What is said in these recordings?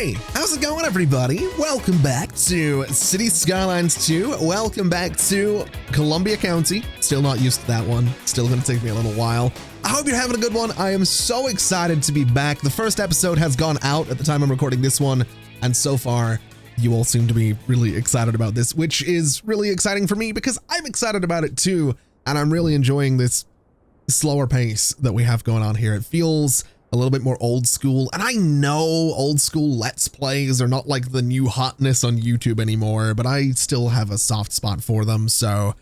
Hey, how's it going, everybody? Welcome back to Skylines II. Welcome back to Columbia County. Still not used to that one. Still gonna take me a little while. I hope you're having a good one. I am so excited to be back. The first episode has gone out at the time I'm recording this one, and so far, you all seem to be really excited about this, which is really exciting for me because I'm excited about it too, and I'm really enjoying this slower pace that we have going on here. It feels a little bit more old school, and I know old school Let's Plays are not like the new hotness on YouTube anymore, but I still have a soft spot for them, so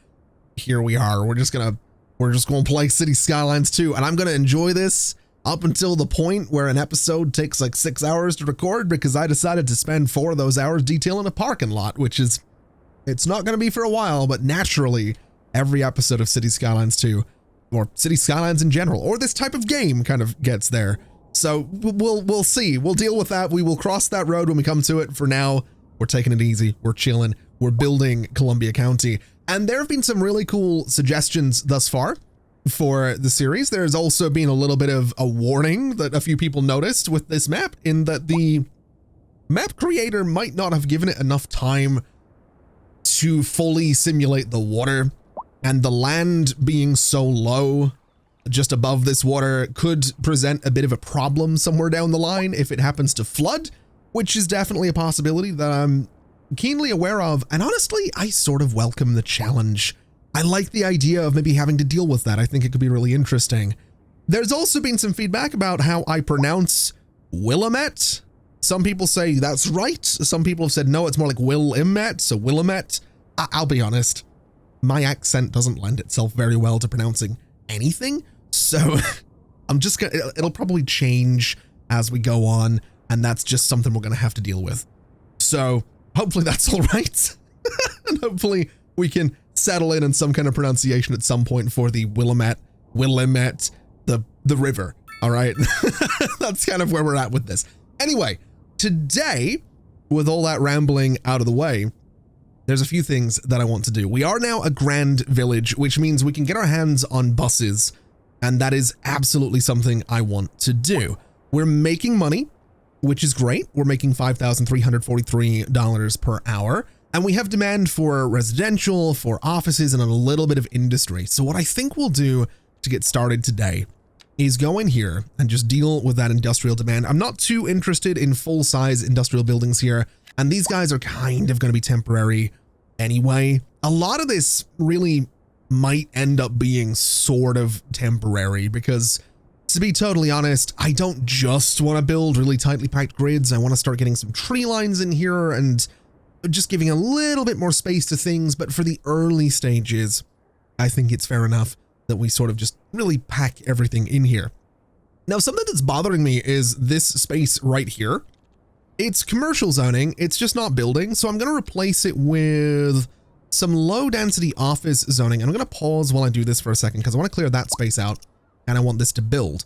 here we are. We're just gonna play City Skylines 2, and I'm gonna enjoy this up until the point where an episode takes like 6 hours to record because I decided to spend 4 of those hours detailing a parking lot, which is, it's not gonna be for a while, but naturally, every episode of City Skylines 2 or City Skylines in general, or this type of game kind of gets there. So we'll see. We'll deal with that. We will cross that road when we come to it. For now, we're taking it easy. We're chilling. We're building Columbia County. And there have been some really cool suggestions thus far for the series. There's also been a little bit of a warning that a few people noticed with this map, in that the map creator might not have given it enough time to fully simulate the water. And the land being so low just above this water could present a bit of a problem somewhere down the line if it happens to flood, which is definitely a possibility that I'm keenly aware of. And honestly, I sort of welcome the challenge. I like the idea of maybe having to deal with that. I think it could be really interesting. There's also been some feedback about how I pronounce Willamette. Some people say that's right. Some people have said, no, it's more like Willamette, so Willamette. I'll be honest. My accent doesn't lend itself very well to pronouncing anything, so I'm just gonna, it'll probably change as we go on, and that's just something we're gonna have to deal with. So hopefully that's all right, and hopefully we can settle in on some kind of pronunciation at some point for the Willamette, the river, all right? That's kind of where we're at with this. Anyway, today, with all that rambling out of the way, there's a few things that I want to do. We are now a grand village, which means we can get our hands on buses, and that is absolutely something I want to do. We're making money, which is great. We're making $5,343 per hour, and we have demand for residential, for offices, and a little bit of industry. So what I think we'll do to get started today is go in here and just deal with that industrial demand. I'm not too interested in full-size industrial buildings here, and these guys are kind of going to be temporary anyway. A lot of this really might end up being sort of temporary because, to be totally honest, I don't just want to build really tightly packed grids. I want to start getting some tree lines in here and just giving a little bit more space to things. But for the early stages, I think it's fair enough that we sort of just really pack everything in here. Now, something that's bothering me is this space right here. It's commercial zoning, it's just not building, so I'm going to replace it with some low density office zoning. And I'm going to pause while I do this for a second because I want to clear that space out and I want this to build.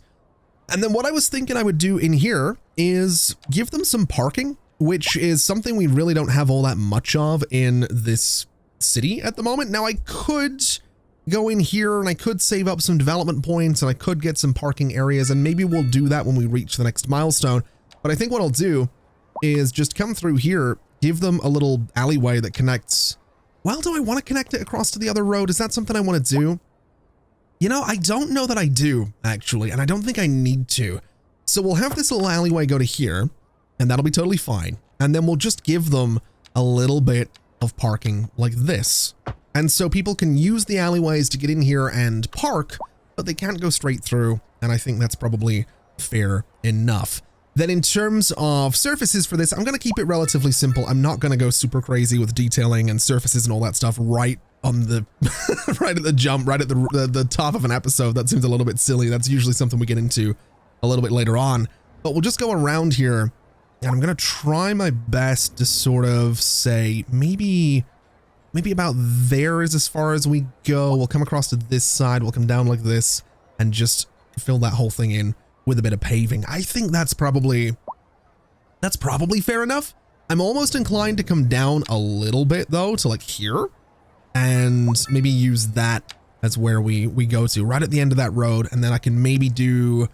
And then what I was thinking I would do in here is give them some parking, which is something we really don't have all that much of in this city at the moment. Now, I could go in here and I could save up some development points and I could get some parking areas, and maybe we'll do that when we reach the next milestone. But I think what I'll do is just come through here, give them a little alleyway that connects. Well, do I want to connect it across to the other road? Is that something I want to do? You know, I don't know that I do, actually, and I don't think I need to. So we'll have this little alleyway go to here, and that'll be totally fine. And then we'll just give them a little bit of parking like this. And so people can use the alleyways to get in here and park, but they can't go straight through, and I think that's probably fair enough. Then in terms of surfaces for this, I'm going to keep it relatively simple. I'm not going to go super crazy with detailing and surfaces and all that stuff right on the right at the jump, right at the top of an episode. That seems a little bit silly. That's usually something we get into a little bit later on. But we'll just go around here, and I'm going to try my best to sort of say maybe about there is as far as we go. We'll come across to this side. We'll come down like this and just fill that whole thing in with a bit of paving. I think that's probably fair enough. I'm almost inclined to come down a little bit though, to like here, and maybe use that as where we go to, right at the end of that road. And then I can maybe do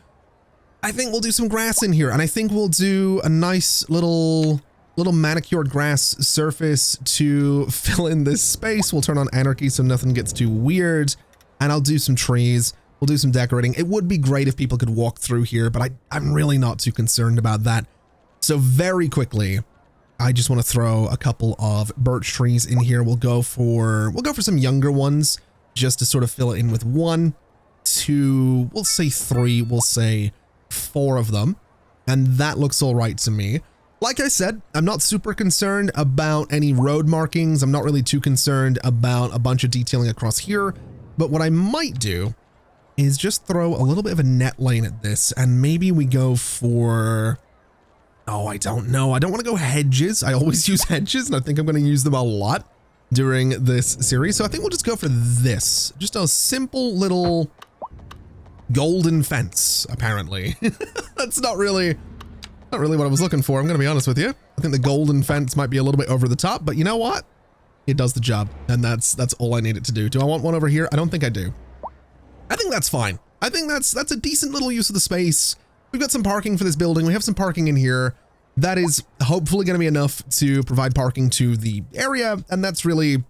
I think we'll do some grass in here, and I think we'll do a nice little manicured grass surface to fill in this space. We'll turn on anarchy so nothing gets too weird, and I'll do some trees. We'll do some decorating. It would be great if people could walk through here, but I'm really not too concerned about that. So very quickly, I just want to throw a couple of birch trees in here. We'll go for some younger ones just to sort of fill it in with 1, 2, we'll say 3, we'll say 4 of them. And that looks all right to me. Like I said, I'm not super concerned about any road markings. I'm not really too concerned about a bunch of detailing across here. But what I might do is just throw a little bit of a net lane at this, and maybe we go for... Oh, I don't know. I don't want to go hedges. I always use hedges, and I think I'm going to use them a lot during this series. So I think we'll just go for this. Just a simple little golden fence, apparently. That's not really what I was looking for. I'm going to be honest with you. I think the golden fence might be a little bit over the top, but you know what? It does the job, and that's all I need it to do. Do I want one over here? I don't think I do. I think that's fine. I think that's a decent little use of the space. We've got some parking for this building. We have some parking in here. That is hopefully going to be enough to provide parking to the area. And that's really,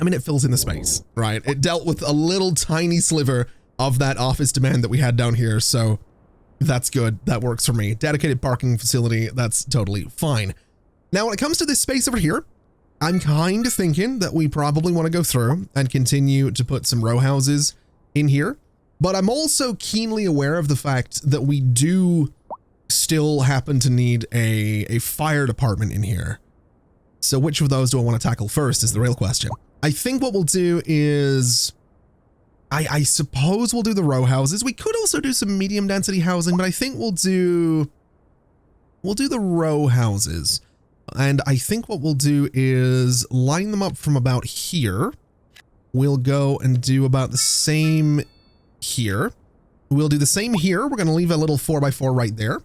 I mean, it fills in the space, right? It dealt with a little tiny sliver of that office demand that we had down here. So that's good. That works for me. Dedicated parking facility. That's totally fine. Now, when it comes to this space over here, I'm kind of thinking that we probably want to go through and continue to put some row houses in here. But I'm also keenly aware of the fact that we do still happen to need a fire department in here. So which of those do I want to tackle first is the real question. I think what we'll do is, I suppose we'll do the row houses. We could also do some medium density housing, but I think we'll do the row houses. And I think what we'll do is line them up from about here. We'll go and do about the same here. We'll do the same here. We're going to leave a little 4x4 right there.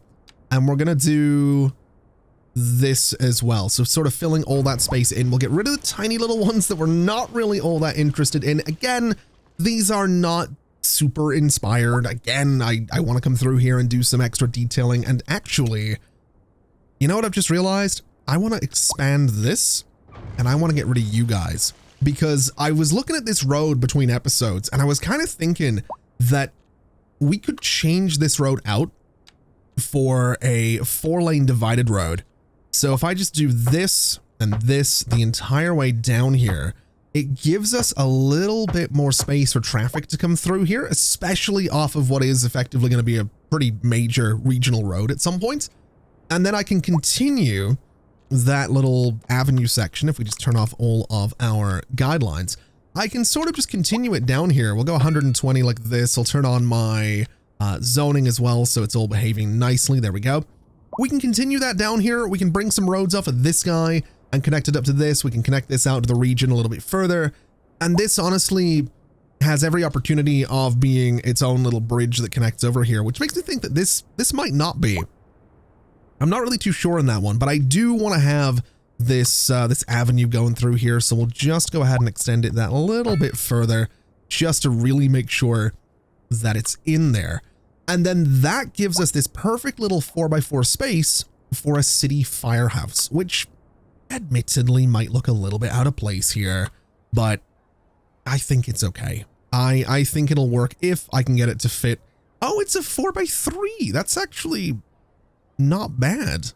And we're going to do this as well. So sort of filling all that space in. We'll get rid of the tiny little ones that we're not really all that interested in. Again, these are not super inspired. Again, I want to come through here and do some extra detailing. And actually, you know what I've just realized? I want to expand this, and I want to get rid of you guys. Because I was looking at this road between episodes, and I was kind of thinking that we could change this road out for a 4-lane divided road. So if I just do this and this the entire way down here, it gives us a little bit more space for traffic to come through here, especially off of what is effectively going to be a pretty major regional road at some point. And then I can continue that little avenue section. If we just turn off all of our guidelines, I can sort of just continue it down here. We'll go 120 like this. I'll turn on my zoning as well, so it's all behaving nicely. There we go. We can continue that down here. We can bring some roads off of this guy and connect it up to this. We can connect this out to the region a little bit further. And this honestly has every opportunity of being its own little bridge that connects over here, which makes me think that this might not be. I'm not really too sure on that one, but I do want to have this this avenue going through here. So we'll just go ahead and extend it that a little bit further just to really make sure that it's in there. And then that gives us this perfect little 4x4 space for a city firehouse, which admittedly might look a little bit out of place here, but I think it's okay. I think it'll work if I can get it to fit. Oh, it's a 4x3. That's actually not bad.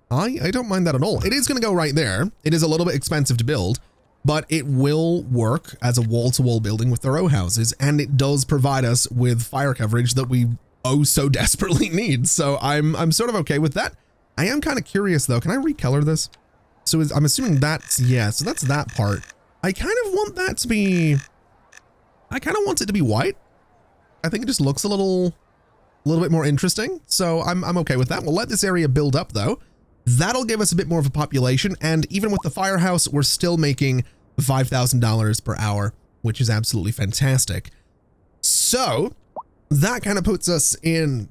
I don't mind that at all. It is going to go right there. It is a little bit expensive to build, but it will work as a wall-to-wall building with the row houses, and it does provide us with fire coverage that we oh so desperately need. So I'm sort of okay with that. I am kind of curious though. Can I recolor this? So I'm assuming that's, yeah, so that's that part. I kind of want that to be, I kind of want it to be white. I think it just looks a little bit more interesting. So I'm okay with that. We'll let this area build up though. That'll give us a bit more of a population. And even with the firehouse, we're still making $5,000 per hour, which is absolutely fantastic. So that kind of puts us in,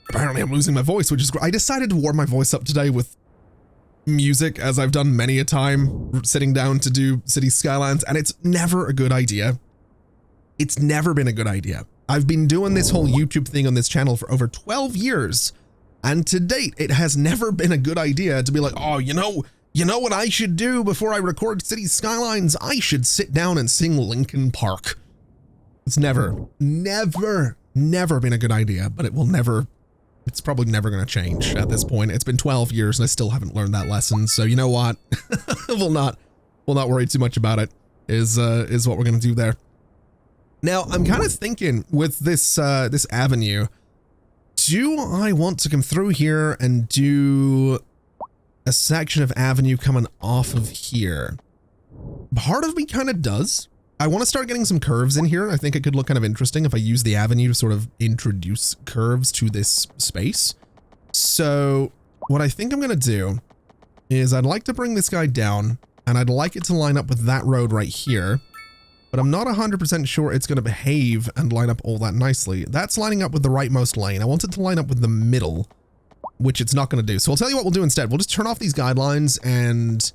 apparently I'm losing my voice, which is great. I decided to warm my voice up today with music, as I've done many a time sitting down to do City Skylines, and it's never a good idea. It's never been a good idea. I've been doing this whole YouTube thing on this channel for over 12 years. And to date, it has never been a good idea to be like, oh, you know what I should do before I record City Skylines? I should sit down and sing Linkin Park. It's never been a good idea, but it's probably never going to change at this point. It's been 12 years and I still haven't learned that lesson. So you know what? we'll not worry too much about it is what we're going to do there. Now, I'm kind of thinking with this avenue, do I want to come through here and do a section of avenue coming off of here? Part of me kind of does. I want to start getting some curves in here. I think it could look kind of interesting if I use the avenue to sort of introduce curves to this space. So what I think I'm going to do is I'd like to bring this guy down and I'd like it to line up with that road right here. But I'm not 100% sure it's going to behave and line up all that nicely. That's lining up with the rightmost lane. I want it to line up with the middle, which it's not going to do. So I'll tell you what we'll do instead. We'll just turn off these guidelines and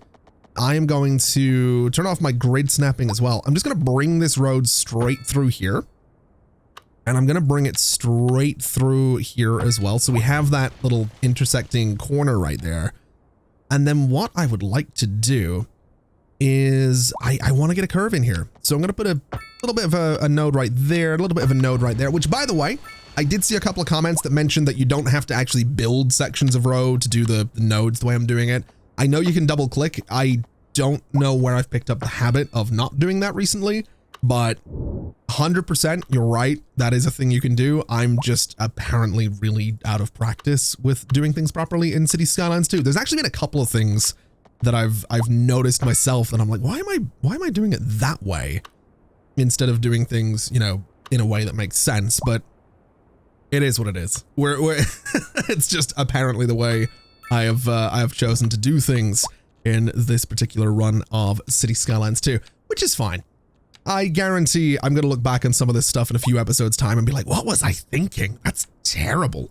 I am going to turn off my grid snapping as well. I'm just going to bring this road straight through here. And I'm going to bring it straight through here as well. So we have that little intersecting corner right there. And then what I would like to do is I want to get a curve in here. So I'm going to put a little bit of a node right there, a little bit of a node right there, which by the way, I did see a couple of comments that mentioned that you don't have to actually build sections of road to do the nodes the way I'm doing it. I know you can double click. I don't know where I've picked up the habit of not doing that recently, but 100% you're right. That is a thing you can do. I'm just apparently really out of practice with doing things properly in City Skylines 2. There's actually been a couple of things that I've noticed myself that I'm like, why am I doing it that way instead of doing things, you know, in a way that makes sense? But it is what it is. It's just apparently the way I have chosen to do things in this particular run of City Skylines 2, which is fine. I guarantee I'm going to look back on some of this stuff in a few episodes time and be like, what was I thinking? That's terrible.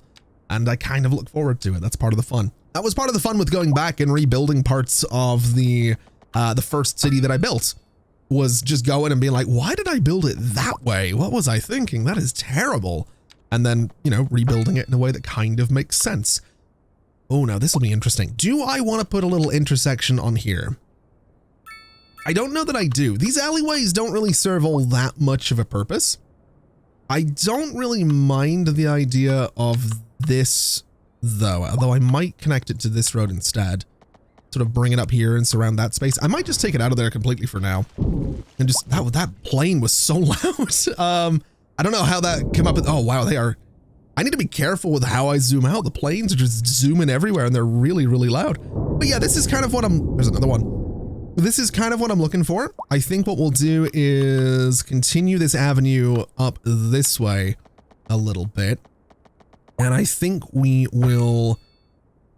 And I kind of look forward to it. That's part of the fun. That was part of the fun with going back and rebuilding parts of the first city that I built, was just going and being like, why did I build it that way? What was I thinking? That is terrible. And then, you know, rebuilding it in a way that kind of makes sense. Oh, now this will be interesting. Do I want to put a little intersection on here? I don't know that I do. These alleyways don't really serve all that much of a purpose. I don't really mind the idea of this though, although I might connect it to this road instead. Sort of bring it up here and surround that space. I might just take it out of there completely for now. And just, that plane was so loud. I don't know how that came up with, oh wow, they are, I need to be careful with how I zoom out. The planes are just zooming everywhere and they're really, really loud. But yeah, this is kind of what there's another one. This is kind of what I'm looking for. I think what we'll do is continue this avenue up this way a little bit. And I think we will,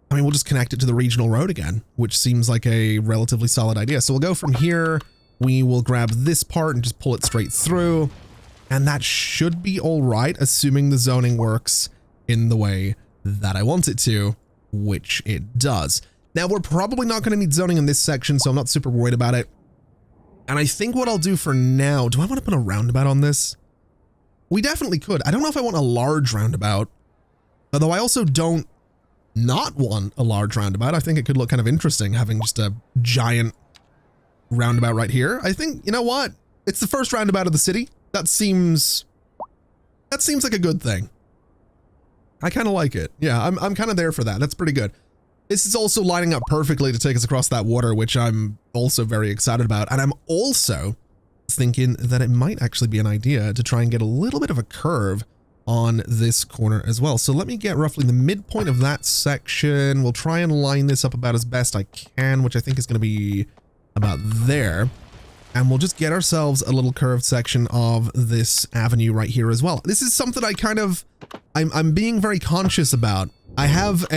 we'll just connect it to the regional road again, which seems like a relatively solid idea. So we'll go from here, we will grab this part and just pull it straight through. And that should be all right, assuming the zoning works in the way that I want it to, which it does. Now, we're probably not going to need zoning in this section, so I'm not super worried about it. And I think what I'll do for now, do I want to put a roundabout on this? We definitely could. I don't know if I want a large roundabout, although I also don't not want a large roundabout. I think it could look kind of interesting having just a giant roundabout right here. I think, you know what? It's the first roundabout of the city. That seems like a good thing. I kind of like it. Yeah, I'm kind of there for that. That's pretty good. This is also lining up perfectly to take us across that water, which I'm also very excited about. And I'm also thinking that it might actually be an idea to try and get a little bit of a curve on this corner as well. So let me get roughly the midpoint of that section. We'll try and line this up about as best I can, which I think is going to be about there. And we'll just get ourselves a little curved section of this avenue right here as well. This is something I'm being very conscious about. I have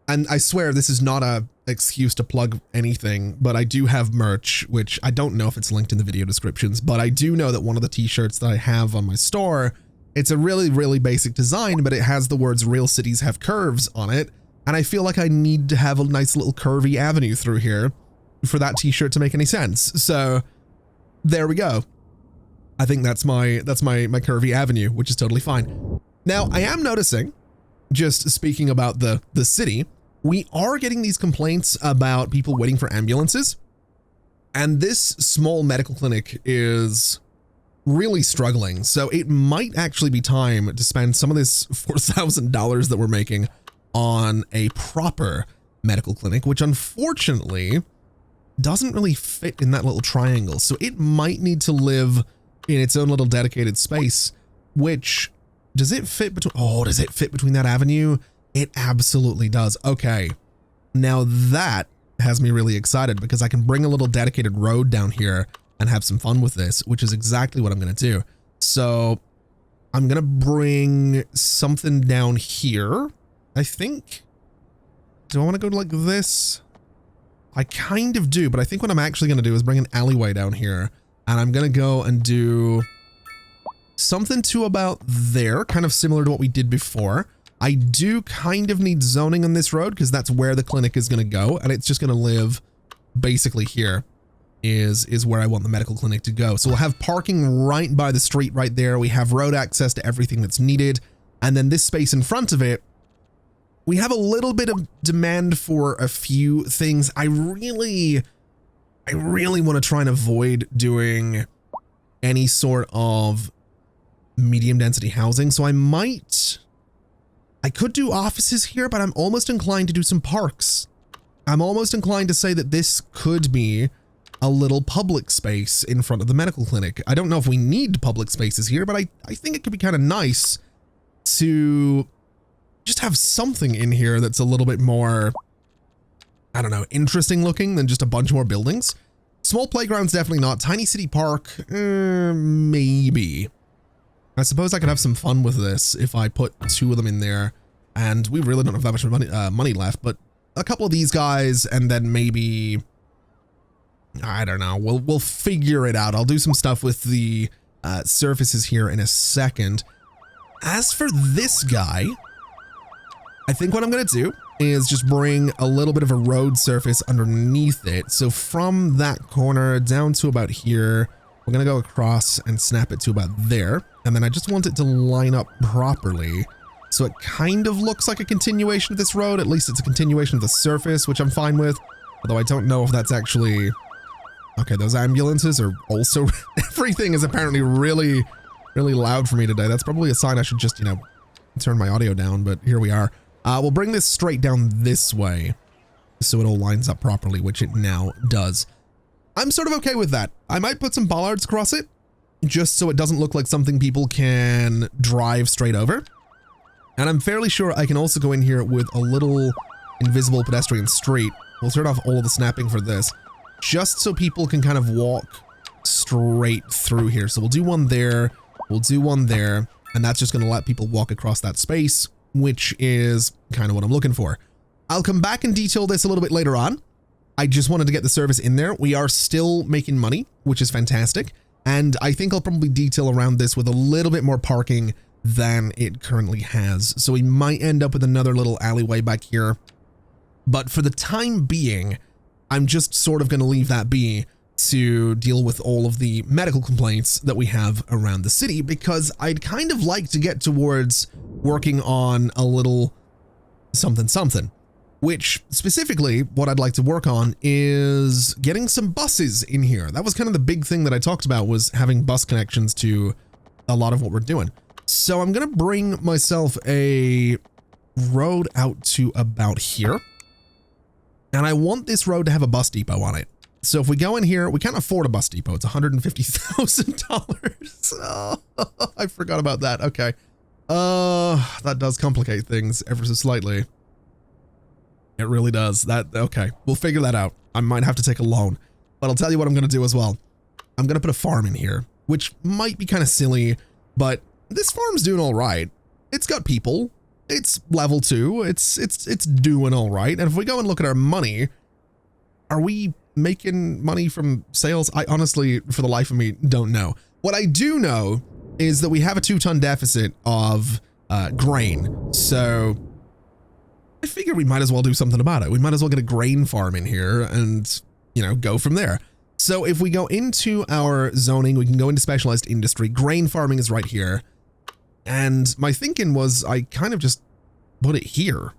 and I swear this is not a excuse to plug anything, but I do have merch, which I don't know if it's linked in the video descriptions, but I do know that one of the t-shirts that I have on my store, it's a really, really basic design, but it has the words "Real Cities Have Curves" on it. And I feel like I need to have a nice little curvy avenue through here for that t-shirt to make any sense. So there we go. I think that's my curvy avenue, which is totally fine. Now, I am noticing, just speaking about the city, we are getting these complaints about people waiting for ambulances. And this small medical clinic is really struggling. So it might actually be time to spend some of this $4,000 that we're making on a proper medical clinic, which unfortunately doesn't really fit in that little triangle. So it might need to live in its own little dedicated space, which, does it fit between, oh, does it fit between that avenue? It absolutely does. Okay. Now that has me really excited because I can bring a little dedicated road down here and have some fun with this, which is exactly what I'm going to do. So I'm going to bring something down here. I think, do I want to go like this? I kind of do, but I think what I'm actually going to do is bring an alleyway down here, and I'm going to go and do something to about there, kind of similar to what we did before. I do kind of need zoning on this road because that's where the clinic is going to go, and it's just going to live basically here is where I want the medical clinic to go. So we'll have parking right by the street right there. We have road access to everything that's needed. And then this space in front of it, we have a little bit of demand for a few things. I really want to try and avoid doing any sort of medium density housing. So I could do offices here, but I'm almost inclined to do some parks. I'm almost inclined to say that this could be a little public space in front of the medical clinic. I don't know if we need public spaces here, but I think it could be kind of nice to just have something in here that's a little bit more, I don't know, interesting looking than just a bunch more buildings. Small playgrounds, definitely not. Tiny city park, maybe. I suppose I could have some fun with this if I put 2 of them in there, and we really don't have that much money left, but a couple of these guys, and then maybe, I don't know, we'll figure it out. I'll do some stuff with the surfaces here in a second. As for this guy, I think what I'm going to do is just bring a little bit of a road surface underneath it. So from that corner down to about here, we're going to go across and snap it to about there. And then I just want it to line up properly. So it kind of looks like a continuation of this road. At least it's a continuation of the surface, which I'm fine with. Although I don't know if that's actually... Okay, those ambulances are also... Everything is apparently really loud for me today. That's probably a sign I should just, you know, turn my audio down, but here we are. We'll bring this straight down this way so it all lines up properly, which it now does. I'm sort of okay with that. I might put some bollards across it just so it doesn't look like something people can drive straight over. And I'm fairly sure I can also go in here with a little invisible pedestrian street. We'll turn off all of the snapping for this, just so people can kind of walk straight through here. So we'll do one there, we'll do one there, and that's just going to let people walk across that space, which is kind of what I'm looking for. I'll come back and detail this a little bit later on. I just wanted to get the service in there. We are still making money, which is fantastic. And I think I'll probably detail around this with a little bit more parking than it currently has. So we might end up with another little alleyway back here. But for the time being, I'm just sort of going to leave that be to deal with all of the medical complaints that we have around the city, because I'd kind of like to get towards working on a little something, which specifically what I'd like to work on is getting some buses in here. That was kind of the big thing that I talked about, was having bus connections to a lot of what we're doing. So I'm going to bring myself a road out to about here. And I want this road to have a bus depot on it. So if we go in here, we can't afford a bus depot. It's $150,000. Oh, I forgot about that. Okay. That does complicate things ever so slightly. It really does. Okay. We'll figure that out. I might have to take a loan, but I'll tell you what I'm going to do as well. I'm going to put a farm in here, which might be kind of silly, but this farm's doing all right. It's got people. It's level 2. It's doing all right. And if we go and look at our money, are we making money from sales? I honestly, for the life of me, don't know. What I do know is that we have a 2-ton deficit of grain. So I figure we might as well do something about it. We might as well get a grain farm in here and, you know, go from there. So if we go into our zoning, we can go into specialized industry. Grain farming is right here. And my thinking was I kind of just put it here,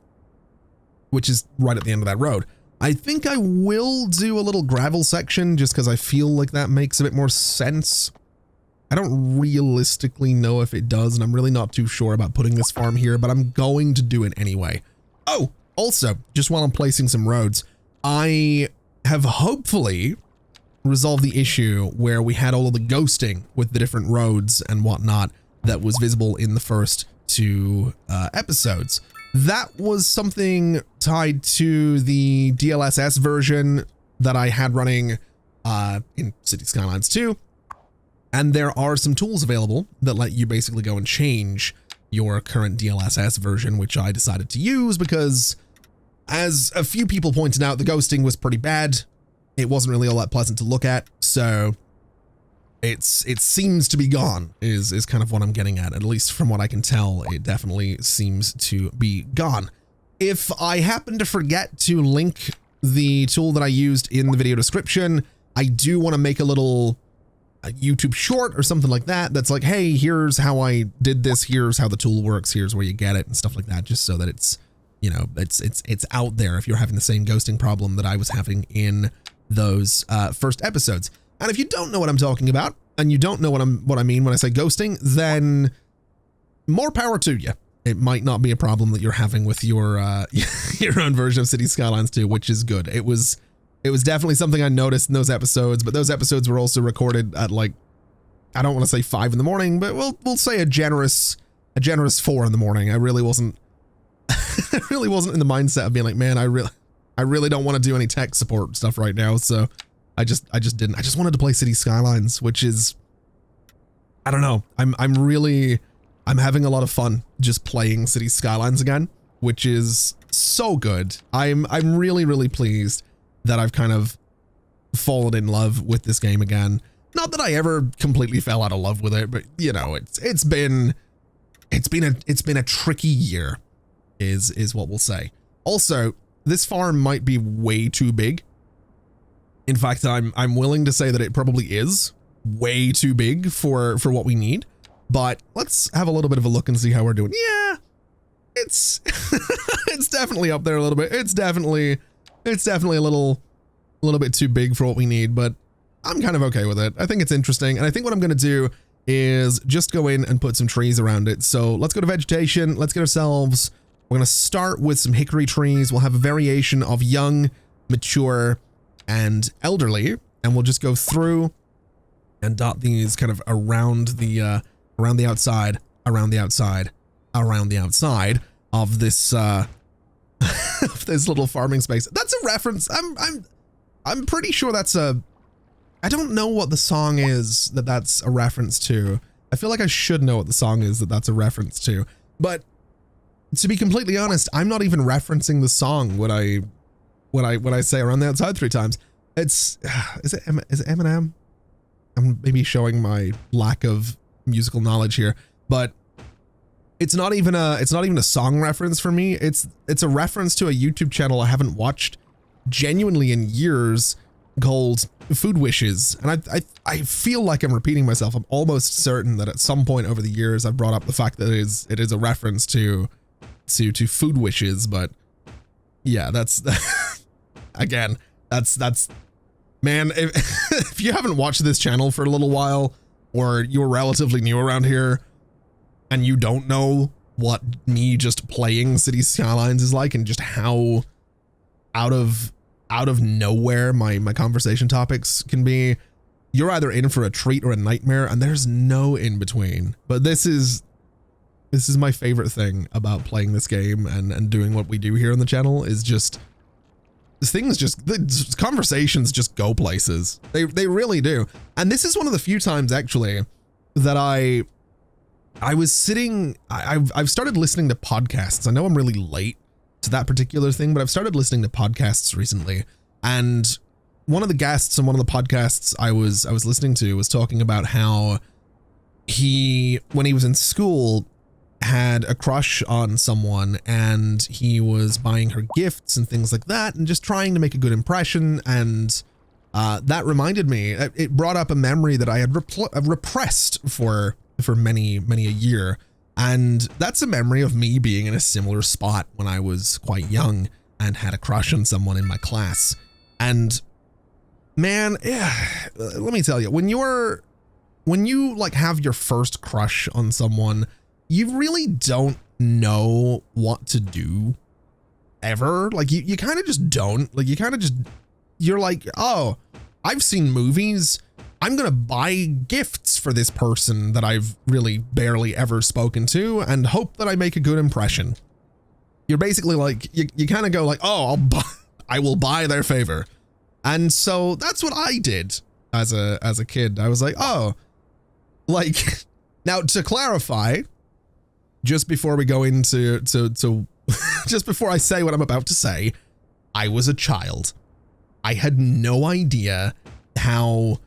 which is right at the end of that road. I think I will do a little gravel section just because I feel like that makes a bit more sense. I don't realistically know if it does, and I'm really not too sure about putting this farm here, but I'm going to do it anyway. Oh, also, just while I'm placing some roads, I have hopefully resolved the issue where we had all of the ghosting with the different roads and whatnot that was visible in the first two episodes. That was something tied to the DLSS version that I had running in Cities Skylines II. And there are some tools available that let you basically go and change your current DLSS version, which I decided to use because, as a few people pointed out, the ghosting was pretty bad. It wasn't really all that pleasant to look at, so it seems to be gone, is kind of what I'm getting at least from what I can tell, it definitely seems to be gone. If I happen to forget to link the tool that I used in the video description, I do want to make a little YouTube short or something like that that's like, hey, here's how I did this, here's how the tool works, here's where you get it and stuff like that, just so that it's, you know, it's out there if you're having the same ghosting problem that I was having in those first episodes. And if you don't know what I'm talking about and you don't know what I mean when I say ghosting, then more power to you. It might not be a problem that you're having with your your own version of Cities Skylines 2, which is good. It was definitely something I noticed in those episodes, but those episodes were also recorded at, like, I don't want to say 5 in the morning, but we'll say a generous 4 in the morning. I really wasn't I really wasn't in the mindset of being like, man, I really don't want to do any tech support stuff right now. So I just didn't. I just wanted to play Cities Skylines, which is, I don't know. I'm having a lot of fun just playing Cities Skylines again, which is so good. I'm really pleased that I've kind of fallen in love with this game again. Not that I ever completely fell out of love with it, but you know, it's been a tricky year, is what we'll say. Also, this farm might be way too big. In fact, I'm willing to say that it probably is way too big for what we need. But let's have a little bit of a look and see how we're doing. Yeah, it's it's definitely up there a little bit. It's definitely a little bit too big for what we need, but I'm kind of okay with it. I think it's interesting, and I think what I'm going to do is just go in and put some trees around it. So let's go to vegetation. Let's get ourselves, we're going to start with some hickory trees. We'll have a variation of young, mature, and elderly, and we'll just go through and dot these kind of around the outside of this of this little farming space. That's a reference. I'm pretty sure that's a, I don't know what the song is that's a reference to. I feel like I should know what the song is that's a reference to, but to be completely honest, I'm not even referencing the song when I say around the outside 3 times. Is it Eminem? I'm maybe showing my lack of musical knowledge here, but it's not even a song reference for me. It's a reference to a YouTube channel I haven't watched genuinely in years called Food Wishes. And I feel like I'm repeating myself. I'm almost certain that at some point over the years I've brought up the fact that it is a reference to Food Wishes, but yeah, that's again, that's man, if you haven't watched this channel for a little while, or you're relatively new around here and you don't know what me just playing Cities Skylines is like, and just how out of nowhere my conversation topics can be, you're either in for a treat or a nightmare, and there's no in between. But this is my favorite thing about playing this game and doing what we do here on the channel, is just the conversations just go places. They really do. And this is one of the few times actually that I was sitting, I've started listening to podcasts. I know I'm really late to that particular thing, but I've started listening to podcasts recently. And one of the guests on one of the podcasts I was listening to was talking about how when he was in school, had a crush on someone, and he was buying her gifts and things like that, and just trying to make a good impression. And that reminded me, it brought up a memory that I had repressed for many a year. And that's a memory of me being in a similar spot when I was quite young and had a crush on someone in my class. And man, let me tell you, when you like have your first crush on someone, you really don't know what to do ever. Like you kind of just don't. Like you're like, oh, I've seen movies. I'm going to buy gifts for this person that I've really barely ever spoken to and hope that I make a good impression. You're basically like, you kind of go like, oh, I will buy their favor. And so that's what I did as a kid. I was like, oh, like now to clarify, just before we go into just before I say what I'm about to say, I was a child. I had no idea how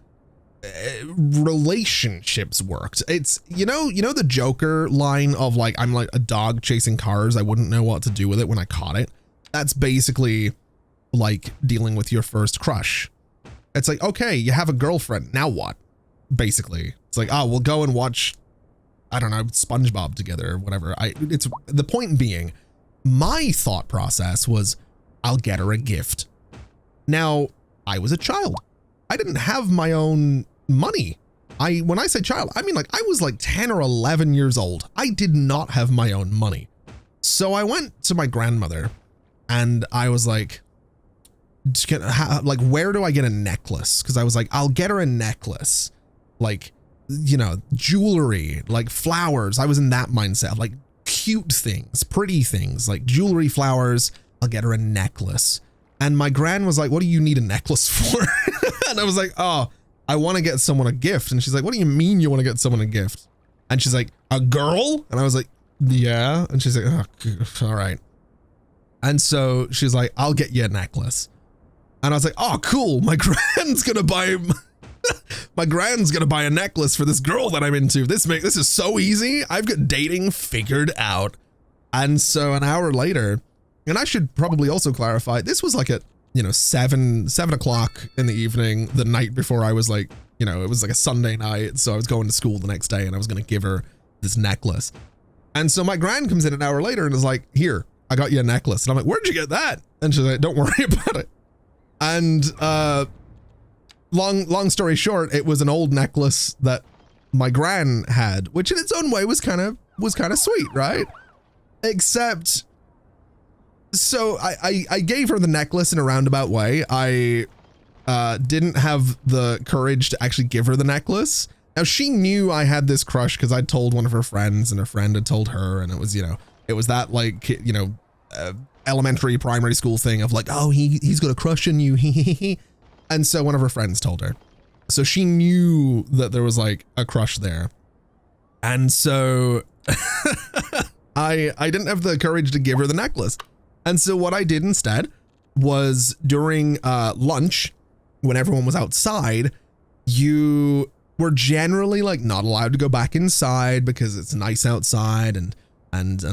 relationships worked. It's, you know the Joker line of like, I'm like a dog chasing cars. I wouldn't know what to do with it when I caught it. That's basically like dealing with your first crush. It's like, okay, you have a girlfriend. Now what? Basically, it's like, oh, we'll go and watch, I don't know, SpongeBob together or whatever. It's the point being, my thought process was, I'll get her a gift. Now, I was a child. I didn't have my own money. When I say child, I mean like I was like 10 or 11 years old. I did not have my own money. So I went to my grandmother and I was like, where do I get a necklace? Because I was like, I'll get her a necklace, like, you know, jewelry, like flowers. I was in that mindset, like cute things, pretty things, like jewelry, flowers. I'll get her a necklace. And my gran was like, what do you need a necklace for? And I was like, oh, I want to get someone a gift. And she's like, what do you mean you want to get someone a gift? And she's like, a girl? And I was like, yeah. And she's like, oh, all right. And so she's like, I'll get you a necklace. And I was like, oh, cool. My gran's gonna buy a necklace for this girl that I'm into. This is so easy. I've got dating figured out. And so an hour later, and I should probably also clarify, this was like at, 7 o'clock in the evening, the night before I was like, it was like a Sunday night. So I was going to school the next day and I was going to give her this necklace. And so my gran comes in an hour later and is like, here, I got you a necklace. And I'm like, where'd you get that? And she's like, don't worry about it. And long story short, it was an old necklace that my gran had, which in its own way was kind of sweet, right? Except, so I gave her the necklace in a roundabout way. I didn't have the courage to actually give her the necklace. Now she knew I had this crush because I'd told one of her friends and her friend had told her, and it was, it was that like, elementary, primary school thing of like, oh, he's got a crush on you. And so one of her friends told her. So she knew that there was like a crush there. And so I didn't have the courage to give her the necklace. And so what I did instead was during lunch, when everyone was outside, you were generally like not allowed to go back inside because it's nice outside and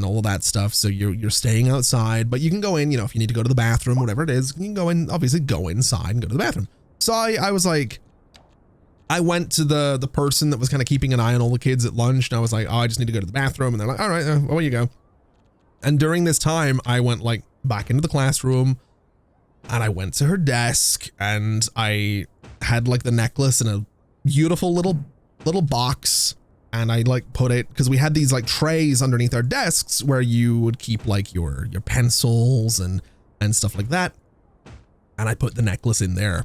all of that stuff. So you're staying outside, but you can go in, if you need to go to the bathroom, whatever it is, you can go in, obviously go inside and go to the bathroom. So I was like, I went to the person that was kind of keeping an eye on all the kids at lunch. And I was like, oh, I just need to go to the bathroom. And they're like, all right, away you go. And during this time, I went like back into the classroom and I went to her desk and I had like the necklace in a beautiful little box. And I like put it, because we had these like trays underneath our desks where you would keep like your pencils and stuff like that. And I put the necklace in there.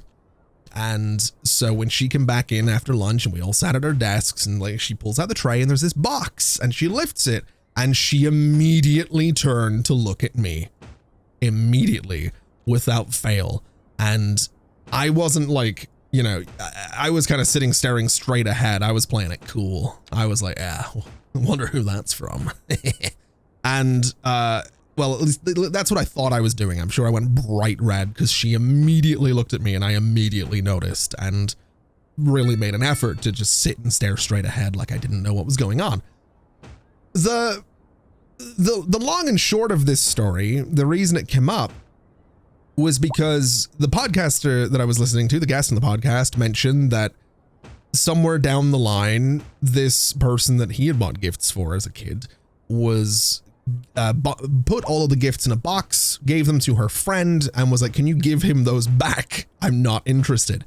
And so when she came back in after lunch and we all sat at our desks and like she pulls out the tray and there's this box and she lifts it and she immediately turned to look at me. Immediately, without fail. And I wasn't like, I was kind of staring straight ahead. I was playing it cool. I was like, I wonder who that's from. And, well, at least that's what I thought I was doing. I'm sure I went bright red because she immediately looked at me and I immediately noticed and really made an effort to just sit and stare straight ahead like I didn't know what was going on. The long and short of this story, the reason it came up was because the podcaster that I was listening to, the guest in the podcast, mentioned that somewhere down the line, this person that he had bought gifts for as a kid was put all of the gifts in a box, gave them to her friend, and was like, can you give him those back? I'm not interested.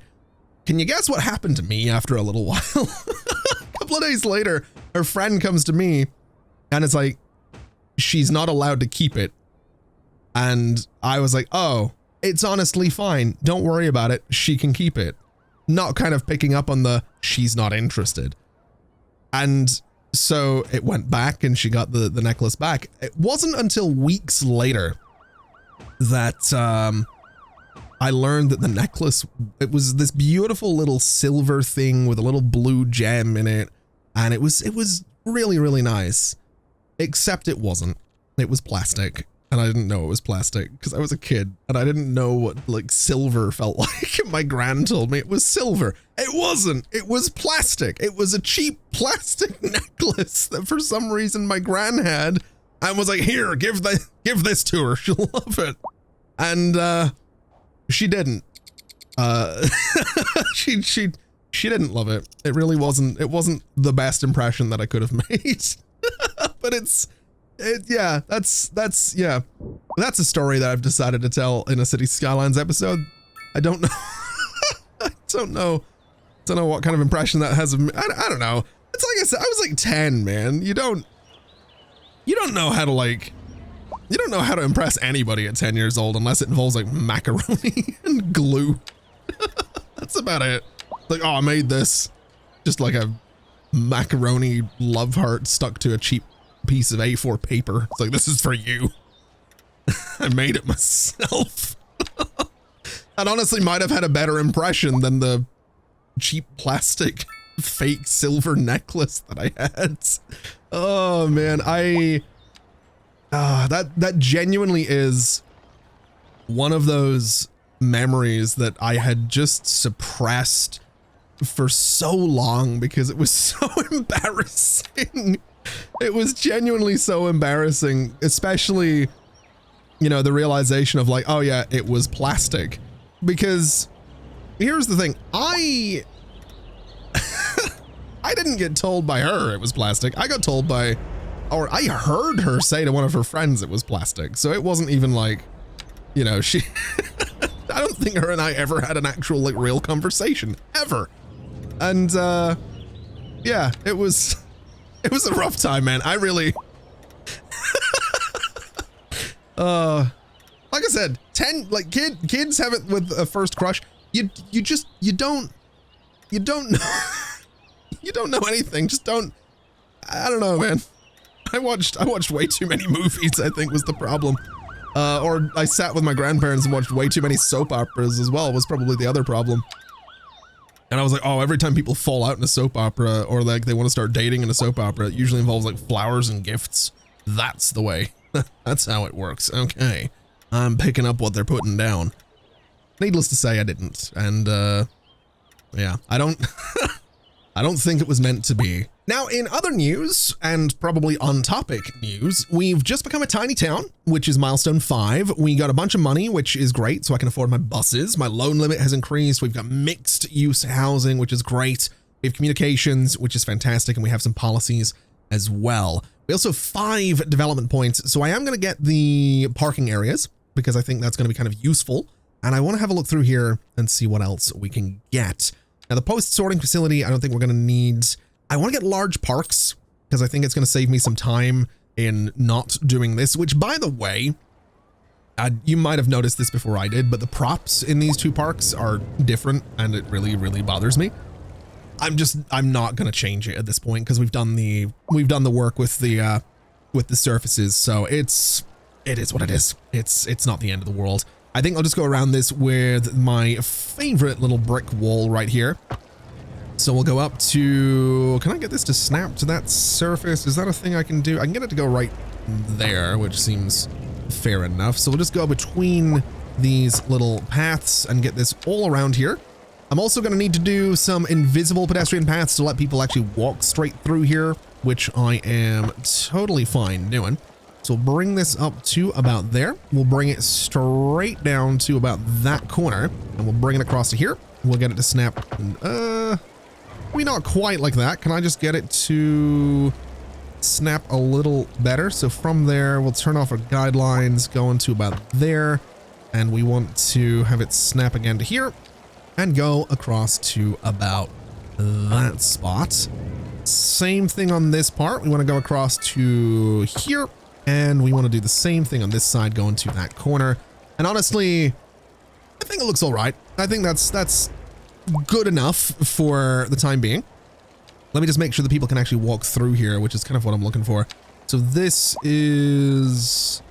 Can you guess what happened to me after a little while? A couple of days later, her friend comes to me and it's like, she's not allowed to keep it. And I was like, oh, it's honestly fine. Don't worry about it. She can keep it. Not kind of picking up on the she's not interested. And so it went back and she got the necklace back. It wasn't until weeks later that I learned that the necklace, it was this beautiful little silver thing with a little blue gem in it. And it was really, really nice. Except it wasn't. It was plastic. And I didn't know it was plastic because I was a kid and I didn't know what like silver felt like. My gran told me it was silver. It wasn't. It was plastic. It was a cheap plastic necklace that for some reason my gran had and was like, here, give this to her. She'll love it. And she didn't. She didn't love it. It really wasn't. It wasn't the best impression that I could have made. But yeah, that's a story that I've decided to tell in a City Skylines episode. I don't know. I don't know what kind of impression that has of me. I don't know. It's like I said, I was like 10, man. You don't know how to impress anybody at 10 years old unless it involves like macaroni and glue. That's about it. Like, oh, I made this. Just like a macaroni love heart stuck to a cheap piece of A4 paper. It's like, this is for you. I made it myself. And honestly might have had a better impression than the cheap plastic fake silver necklace that I had. Oh man, that genuinely is one of those memories that I had just suppressed for so long because it was so embarrassing. It was genuinely so embarrassing, especially, you know, the realization of like, oh yeah, it was plastic. Because here's the thing, I didn't get told by her it was plastic. I got told by, or I heard her say to one of her friends it was plastic. So it wasn't even like, you know, she, I don't think her and I ever had an actual like real conversation ever. And yeah, it was a rough time, man. I really, like I said, 10, like kids have it with a first crush. You don't know, you don't know anything. Just don't, I don't know, man. I watched way too many movies, I think was the problem. Or I sat with my grandparents and watched way too many soap operas as well, was probably the other problem. And I was like, oh, every time people fall out in a soap opera or like they want to start dating in a soap opera, it usually involves like flowers and gifts. That's the way. That's how it works. Okay. I'm picking up what they're putting down. Needless to say, I didn't. And, yeah, I don't think it was meant to be. Now, in other news, and probably on-topic news, we've just become a tiny town, which is milestone 5. We got a bunch of money, which is great, so I can afford my buses. My loan limit has increased. We've got mixed-use housing, which is great. We have communications, which is fantastic, and we have some policies as well. We also have 5 development points, so I am going to get the parking areas, because I think that's going to be kind of useful. And I want to have a look through here and see what else we can get. Now, the post-sorting facility, I don't think we're going to need. I want to get large parks because I think it's going to save me some time in not doing this, which, by the way, you might have noticed this before I did, but the props in these 2 parks are different and it really, really bothers me. I'm not going to change it at this point because we've done the work with the surfaces. So it is what it is. It's not the end of the world. I think I'll just go around this with my favorite little brick wall right here. So we'll go up to, can I get this to snap to that surface? Is that a thing I can do? I can get it to go right there, which seems fair enough. So we'll just go between these little paths and get this all around here. I'm also going to need to do some invisible pedestrian paths to let people actually walk straight through here, which I am totally fine doing. So we'll bring this up to about there. We'll bring it straight down to about that corner, and we'll bring it across to here. We'll get it to snap. Maybe not quite like that. Can I just get it to snap a little better? So from there, we'll turn off our guidelines, go into about there, and we want to have it snap again to here and go across to about that spot. Same thing on this part. We want to go across to here, and we want to do the same thing on this side, going to that corner. And honestly, I think it looks all right. I think that's good enough for the time being. Let me just make sure that people can actually walk through here, which is kind of what I'm looking for. So this is...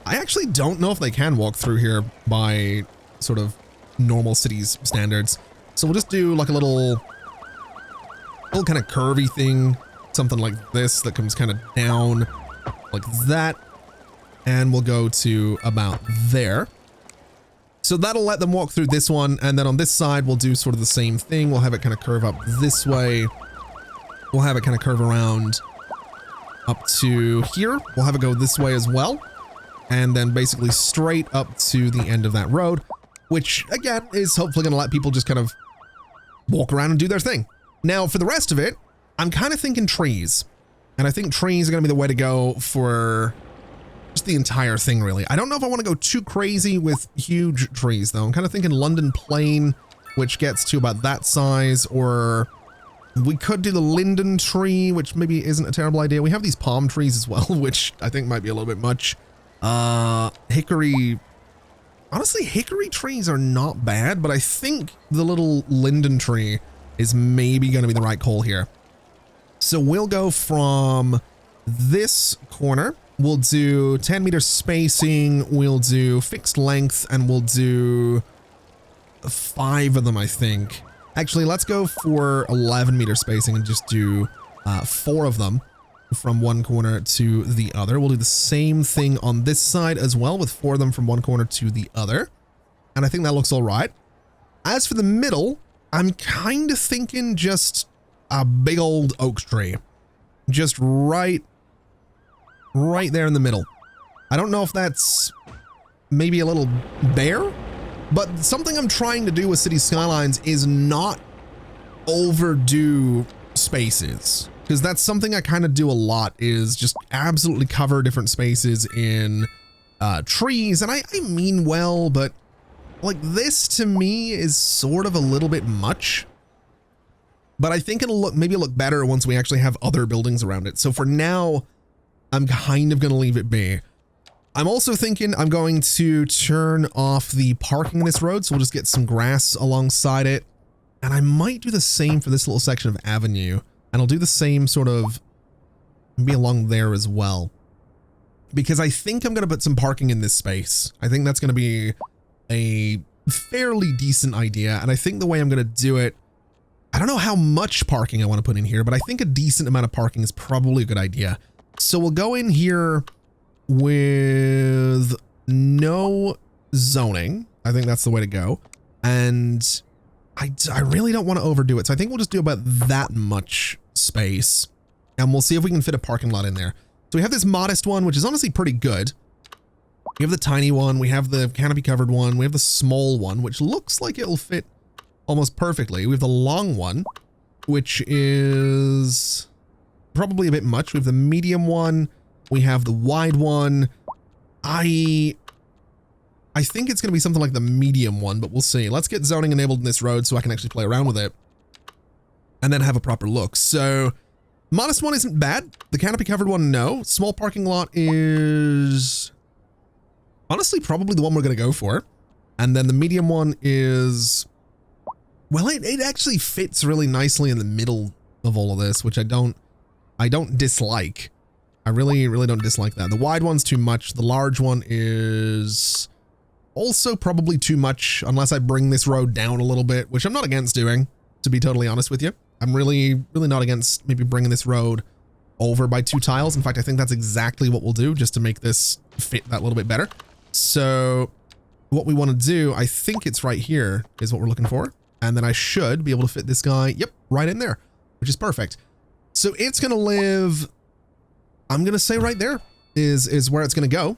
I actually don't know if they can walk through here by sort of normal cities standards. So we'll just do like a little kind of curvy thing, something like this that comes kind of down like that. And we'll go to about there. So that'll let them walk through this one. And then on this side, we'll do sort of the same thing. We'll have it kind of curve up this way. We'll have it kind of curve around up to here. We'll have it go this way as well. And then basically straight up to the end of that road, which again is hopefully going to let people just kind of walk around and do their thing. Now for the rest of it, I'm kind of thinking trees. And I think trees are going to be the way to go for just the entire thing, really. I don't know if I want to go too crazy with huge trees, though. I'm kind of thinking London Plain, which gets to about that size, or we could do the linden tree, which maybe isn't a terrible idea. We have these palm trees as well, which I think might be a little bit much. Hickory... Honestly, hickory trees are not bad, but I think the little linden tree is maybe going to be the right call here. So we'll go from this corner. We'll do 10 meter spacing. We'll do fixed length, and we'll do 5 of them, I think. Actually, let's go for 11 meter spacing and just do 4 of them from one corner to the other. We'll do the same thing on this side as well, with 4 of them from one corner to the other. And I think that looks all right. As for the middle, I'm kind of thinking just a big old oak tree. Just right there in the middle. I don't know if that's maybe a little bare, but something I'm trying to do with City Skylines is not overdo spaces. Because that's something I kind of do a lot, is just absolutely cover different spaces in trees. And I mean well, but like this to me is sort of a little bit much. But I think it'll maybe look better once we actually have other buildings around it. So for now, I'm kind of going to leave it be. I'm also thinking I'm going to turn off the parking in this road. So we'll just get some grass alongside it. And I might do the same for this little section of avenue. And I'll do the same sort of maybe along there as well. Because I think I'm going to put some parking in this space. I think that's going to be a fairly decent idea. And I think the way I'm going to do it, I don't know how much parking I want to put in here, but I think a decent amount of parking is probably a good idea. So we'll go in here with no zoning. I think that's the way to go. And I really don't want to overdo it. So I think we'll just do about that much space, and we'll see if we can fit a parking lot in there. So we have this modest one, which is honestly pretty good. We have the tiny one. We have the canopy covered one. We have the small one, which looks like it'll fit almost perfectly. We have the long one, which is probably a bit much. We have the medium one. We have the wide one. I think it's going to be something like the medium one, but we'll see. Let's get zoning enabled in this road so I can actually play around with it and then have a proper look. So modest one isn't bad. The canopy covered one, no. Small parking lot is honestly probably the one we're going to go for. And then the medium one is, well, it actually fits really nicely in the middle of all of this, which I don't dislike. I really don't dislike that. The wide one's too much. The large one is also probably too much unless I bring this road down a little bit, which I'm not against doing, to be totally honest with you. I'm really not against maybe bringing this road over by 2 tiles. In fact, I think that's exactly what we'll do just to make this fit that little bit better. So what we want to do, I think it's right here is what we're looking for. And then I should be able to fit this guy, yep, right in there, which is perfect. So it's going to live, I'm going to say right there. is where it's going to go.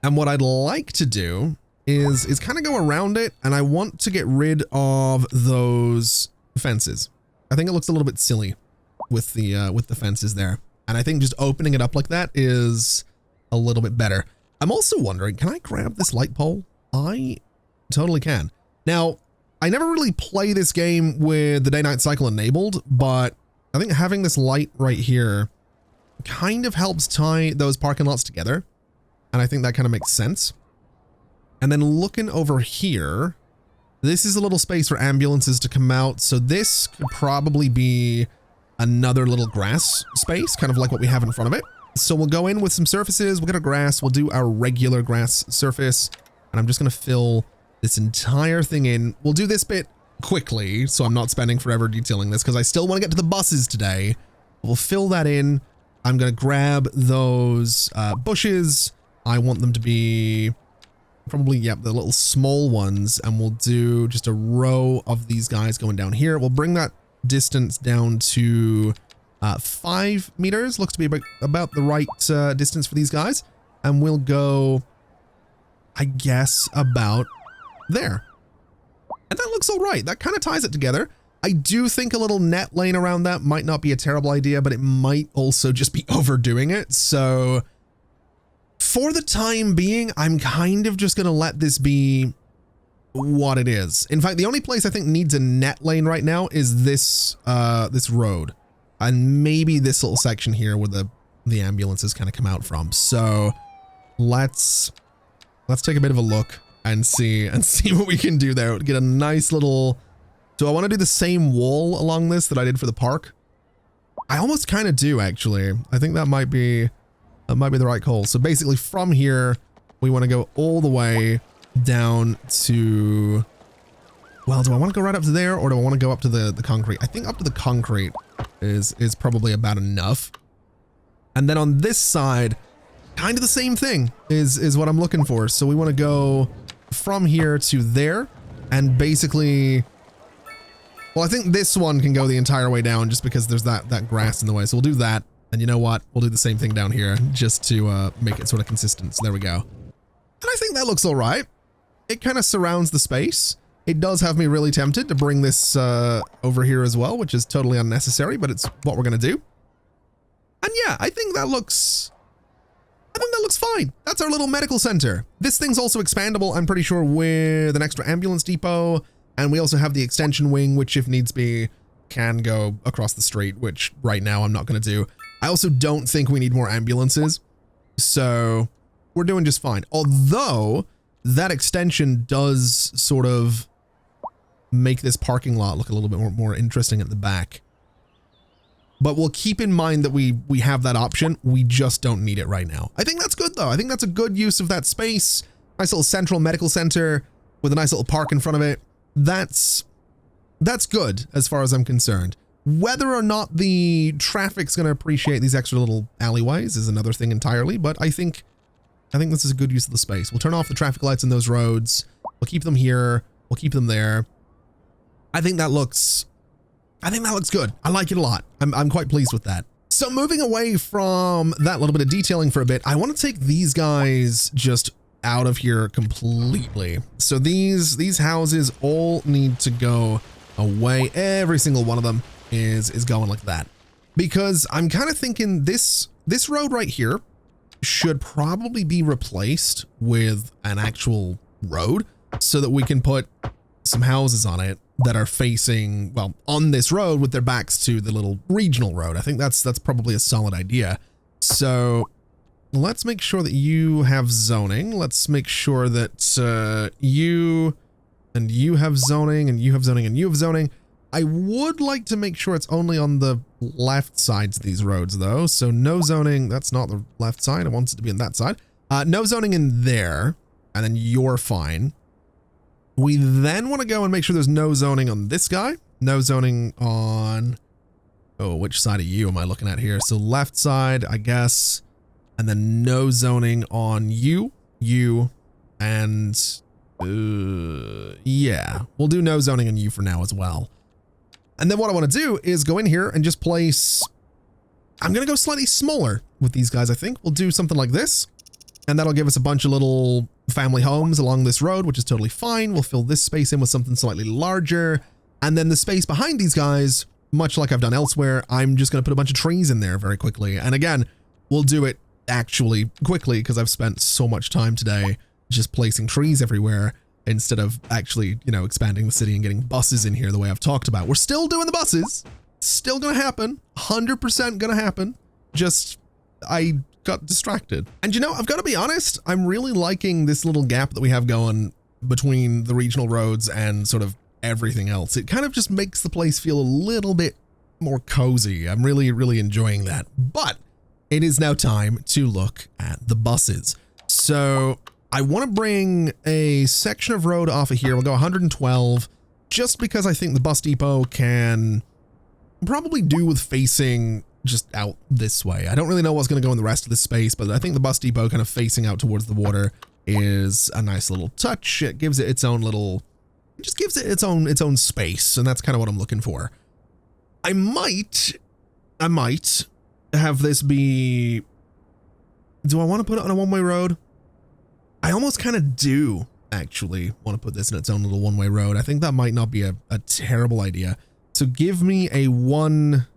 And what I'd like to do is kind of go around it, and I want to get rid of those fences. I think it looks a little bit silly with the fences there. And I think just opening it up like that is a little bit better. I'm also wondering, can I grab this light pole? I totally can. Now, I never really play this game with the day-night cycle enabled, but I think having this light right here kind of helps tie those parking lots together. And I think that kind of makes sense. And then looking over here, this is a little space for ambulances to come out. So this could probably be another little grass space, kind of like what we have in front of it. So we'll go in with some surfaces, we'll get our grass, we'll do our regular grass surface, and I'm just going to fill this entire thing in. We'll do this bit quickly, so I'm not spending forever detailing this, because I still want to get to the buses today. We'll fill that in. I'm going to grab those bushes. I want them to be probably, yep, the little small ones, and we'll do just a row of these guys going down here. We'll bring that distance down to 5 meters. Looks to be about the right distance for these guys. And we'll go, I guess, about there. And that looks all right. That kind of ties it together. I do think a little net lane around that might not be a terrible idea, but it might also just be overdoing it. So for the time being, I'm kind of just going to let this be what it is. In fact, the only place I think needs a net lane right now is this this road, and maybe this little section here where the ambulances kind of come out from. So let's take a bit of a look and see what we can do there. Get a nice little. Do I want to do the same wall along this that I did for the park? I almost kind of do, actually. I think that might be the right call. So basically from here, we want to go all the way down to, well, do I want to go right up to there, or do I want to go up to the concrete? I think up to the concrete is probably about enough. And then on this side, kind of the same thing is what I'm looking for. So we want to go from here to there, and basically, well, I think this one can go the entire way down just because there's that grass in the way. So we'll do that. And you know what? We'll do the same thing down here just to make it sort of consistent. So there we go. And I think that looks all right. It kind of surrounds the space. It does have me really tempted to bring this over here as well, which is totally unnecessary, but it's what we're going to do. And yeah, I think that looks fine. That's our little medical center. This thing's also expandable, I'm pretty sure, with an extra ambulance depot. And we also have the extension wing, which if needs be, can go across the street, which right now I'm not going to do. I also don't think we need more ambulances. So we're doing just fine. Although that extension does sort of make this parking lot look a little bit more interesting at the back. But we'll keep in mind that we have that option. We just don't need it right now. I think that's good, though. I think that's a good use of that space. Nice little central medical center with a nice little park in front of it. That's good as far as I'm concerned. Whether or not the traffic's going to appreciate these extra little alleyways is another thing entirely, but I think this is a good use of the space. We'll turn off the traffic lights in those roads. We'll keep them here. We'll keep them there. I think that looks good. I like it a lot. I'm quite pleased with that. So moving away from that little bit of detailing for a bit, I want to take these guys just out of here completely. So these houses all need to go away. Every single one of them is going like that, because I'm kind of thinking this road right here should probably be replaced with an actual road so that we can put some houses on it that are facing, well, on this road with their backs to the little regional road. I think that's probably a solid idea. So let's make sure that you have zoning. Let's make sure that you have zoning, and you have zoning, and you have zoning. I would like to make sure it's only on the left sides of these roads, though. So no zoning. That's not the left side. I want it to be on that side. No zoning in there, and then you're fine. We then want to go and make sure there's no zoning on this guy. No zoning on, oh, which side of you am I looking at here? So left side, I guess. And then no zoning on you, and yeah, we'll do no zoning on you for now as well. And then what I want to do is go in here and just place, I'm going to go slightly smaller with these guys, I think. We'll do something like this, and that'll give us a bunch of little family homes along this road, which is totally fine. We'll fill this space in with something slightly larger, and then the space behind these guys, much like I've done elsewhere, I'm just going to put a bunch of trees in there very quickly. And again, we'll do it actually quickly because I've spent so much time today just placing trees everywhere instead of actually, you know, expanding the city and getting buses in here the way I've talked about. We're still doing the buses. Still going to happen. 100% going to happen. Just, I got distracted. And you know, I've got to be honest, I'm really liking this little gap that we have going between the regional roads and sort of everything else. It kind of just makes the place feel a little bit more cozy. I'm really, really enjoying that. But it is now time to look at the buses. So I want to bring a section of road off of here. We'll go 112 just because I think the bus depot can probably do with facing just out this way. I don't really know what's going to go in the rest of the space, but I think the bus depot kind of facing out towards the water is a nice little touch. It gives it its own little, it just gives it its own space, and that's kind of what I'm looking for. I might have this be, do I want to put it on a one-way road? I almost kind of do actually want to put this in its own little one-way road. I think that might not be a terrible idea. So give me a one,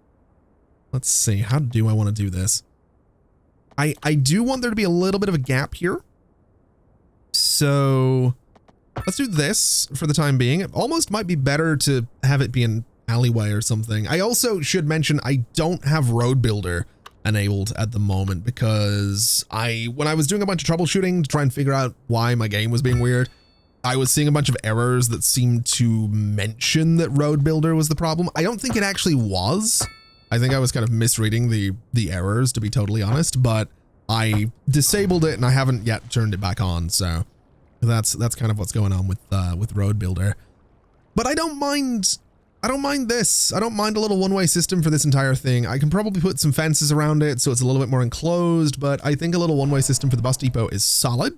let's see, how do I want to do this? I do want there to be a little bit of a gap here. So let's do this for the time being. It almost might be better to have it be an alleyway or something. I also should mention I don't have road builder enabled at the moment because when I was doing a bunch of troubleshooting to try and figure out why my game was being weird, I was seeing a bunch of errors that seemed to mention that road builder was the problem. I don't think it actually was. I think I was kind of misreading the errors, to be totally honest, but I disabled it and I haven't yet turned it back on. So that's kind of what's going on with road builder. But I don't mind this. I don't mind a little one-way system for this entire thing. I can probably put some fences around it so it's a little bit more enclosed, but I think a little one-way system for the bus depot is solid.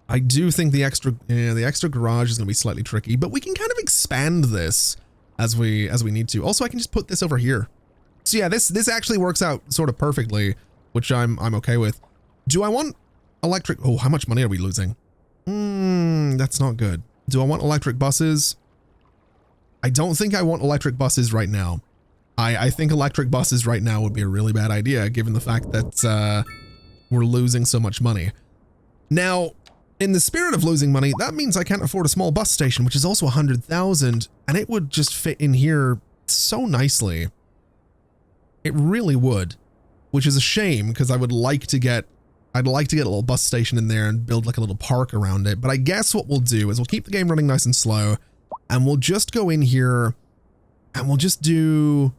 I do think the extra garage is going to be slightly tricky, but we can kind of expand this as we need to. Also, I can just put this over here. So yeah, this actually works out sort of perfectly, which I'm okay with. Do I want electric? Oh, how much money are we losing? That's not good. Do I want electric buses? I don't think I want electric buses right now. I think electric buses right now would be a really bad idea, given the fact that we're losing so much money. Now, in the spirit of losing money, that means I can't afford a small bus station, which is also 100,000, and it would just fit in here so nicely. It really would, which is a shame because I'd like to get a little bus station in there and build like a little park around it. But I guess what we'll do is we'll keep the game running nice and slow, and we'll just go in here and we'll just do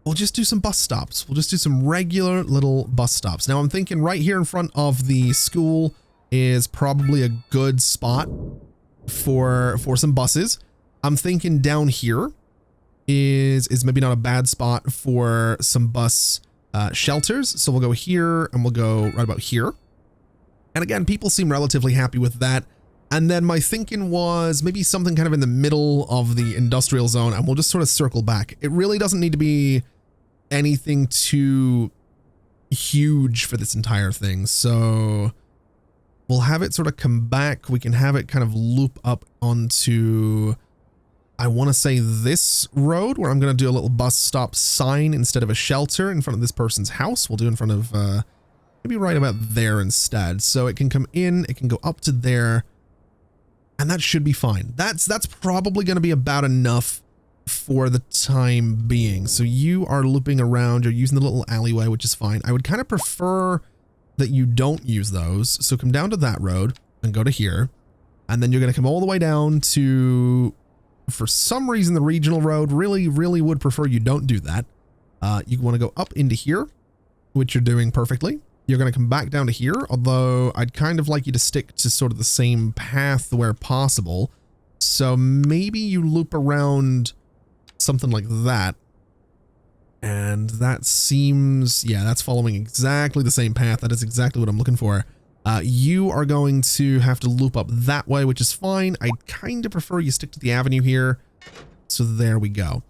some bus stops. We'll just do some regular little bus stops. Now I'm thinking right here in front of the school is probably a good spot for some buses. I'm thinking down here is maybe not a bad spot for some bus shelters. So we'll go here and we'll go right about here. And again, people seem relatively happy with that. And then my thinking was maybe something kind of in the middle of the industrial zone, and we'll just sort of circle back. It really doesn't need to be anything too huge for this entire thing. So we'll have it sort of come back. We can have it kind of loop up onto, I want to say this road, where I'm going to do a little bus stop sign instead of a shelter in front of this person's house. We'll do in front of maybe right about there instead. So it can come in, it can go up to there, and that should be fine. That's probably going to be about enough for the time being. So you are looping around, you're using the little alleyway, which is fine. I would kind of prefer that you don't use those. So come down to that road and go to here. And then you're going to come all the way down to, for some reason, the regional road. Really, really would prefer you don't do that. You want to go up into here, which you're doing perfectly. You're going to come back down to here, although I'd kind of like you to stick to sort of the same path where possible. So maybe you loop around something like that. And that seems, yeah, that's following exactly the same path. That is exactly what I'm looking for. You are going to have to loop up that way, which is fine. I kind of prefer you stick to the avenue here. So there we go.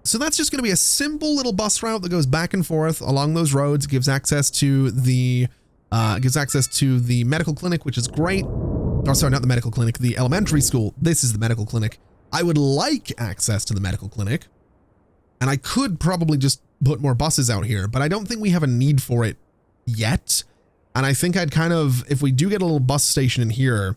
So that's just going to be a simple little bus route that goes back and forth along those roads, gives access to the medical clinic, which is great. Oh, sorry, not the medical clinic, the elementary school. This is the medical clinic. I would like access to the medical clinic, and I could probably just put more buses out here, but I don't think we have a need for it yet. And I think I'd kind of, if we do get a little bus station in here,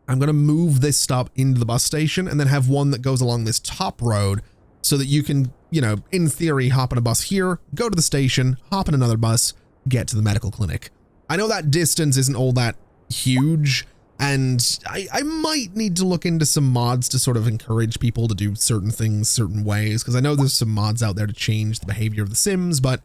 I'm going to move this stop into the bus station and then have one that goes along this top road so that you can, you know, in theory, hop on a bus here, go to the station, hop on another bus, get to the medical clinic. I know that distance isn't all that huge, and I might need to look into some mods to sort of encourage people to do certain things certain ways, because I know there's some mods out there to change the behavior of the Sims, but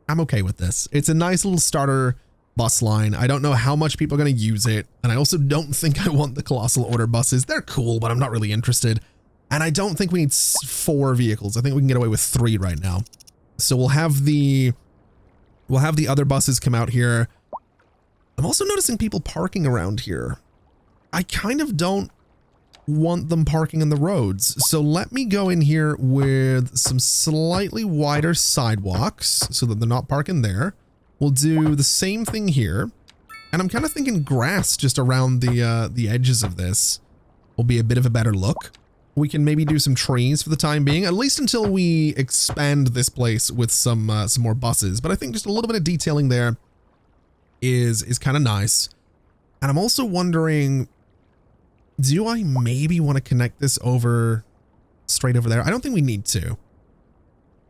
I'm okay with this. It's a nice little starter bus line. I don't know how much people are going to use it, and I also don't think I want the Colossal Order buses. They're cool, but I'm not really interested. And I don't think we need 4 vehicles. I think we can get away with 3 right now. So we'll have the other buses come out here. I'm also noticing people parking around here. I kind of don't want them parking in the roads. So let me go in here with some slightly wider sidewalks so that they're not parking there. We'll do the same thing here. And I'm kind of thinking grass just around the edges of this will be a bit of a better look. We can maybe do some trees for the time being, at least until we expand this place with some more buses. But I think just a little bit of detailing there is kind of nice. And I'm also wondering, do I maybe want to connect this over straight over there? I don't think we need to.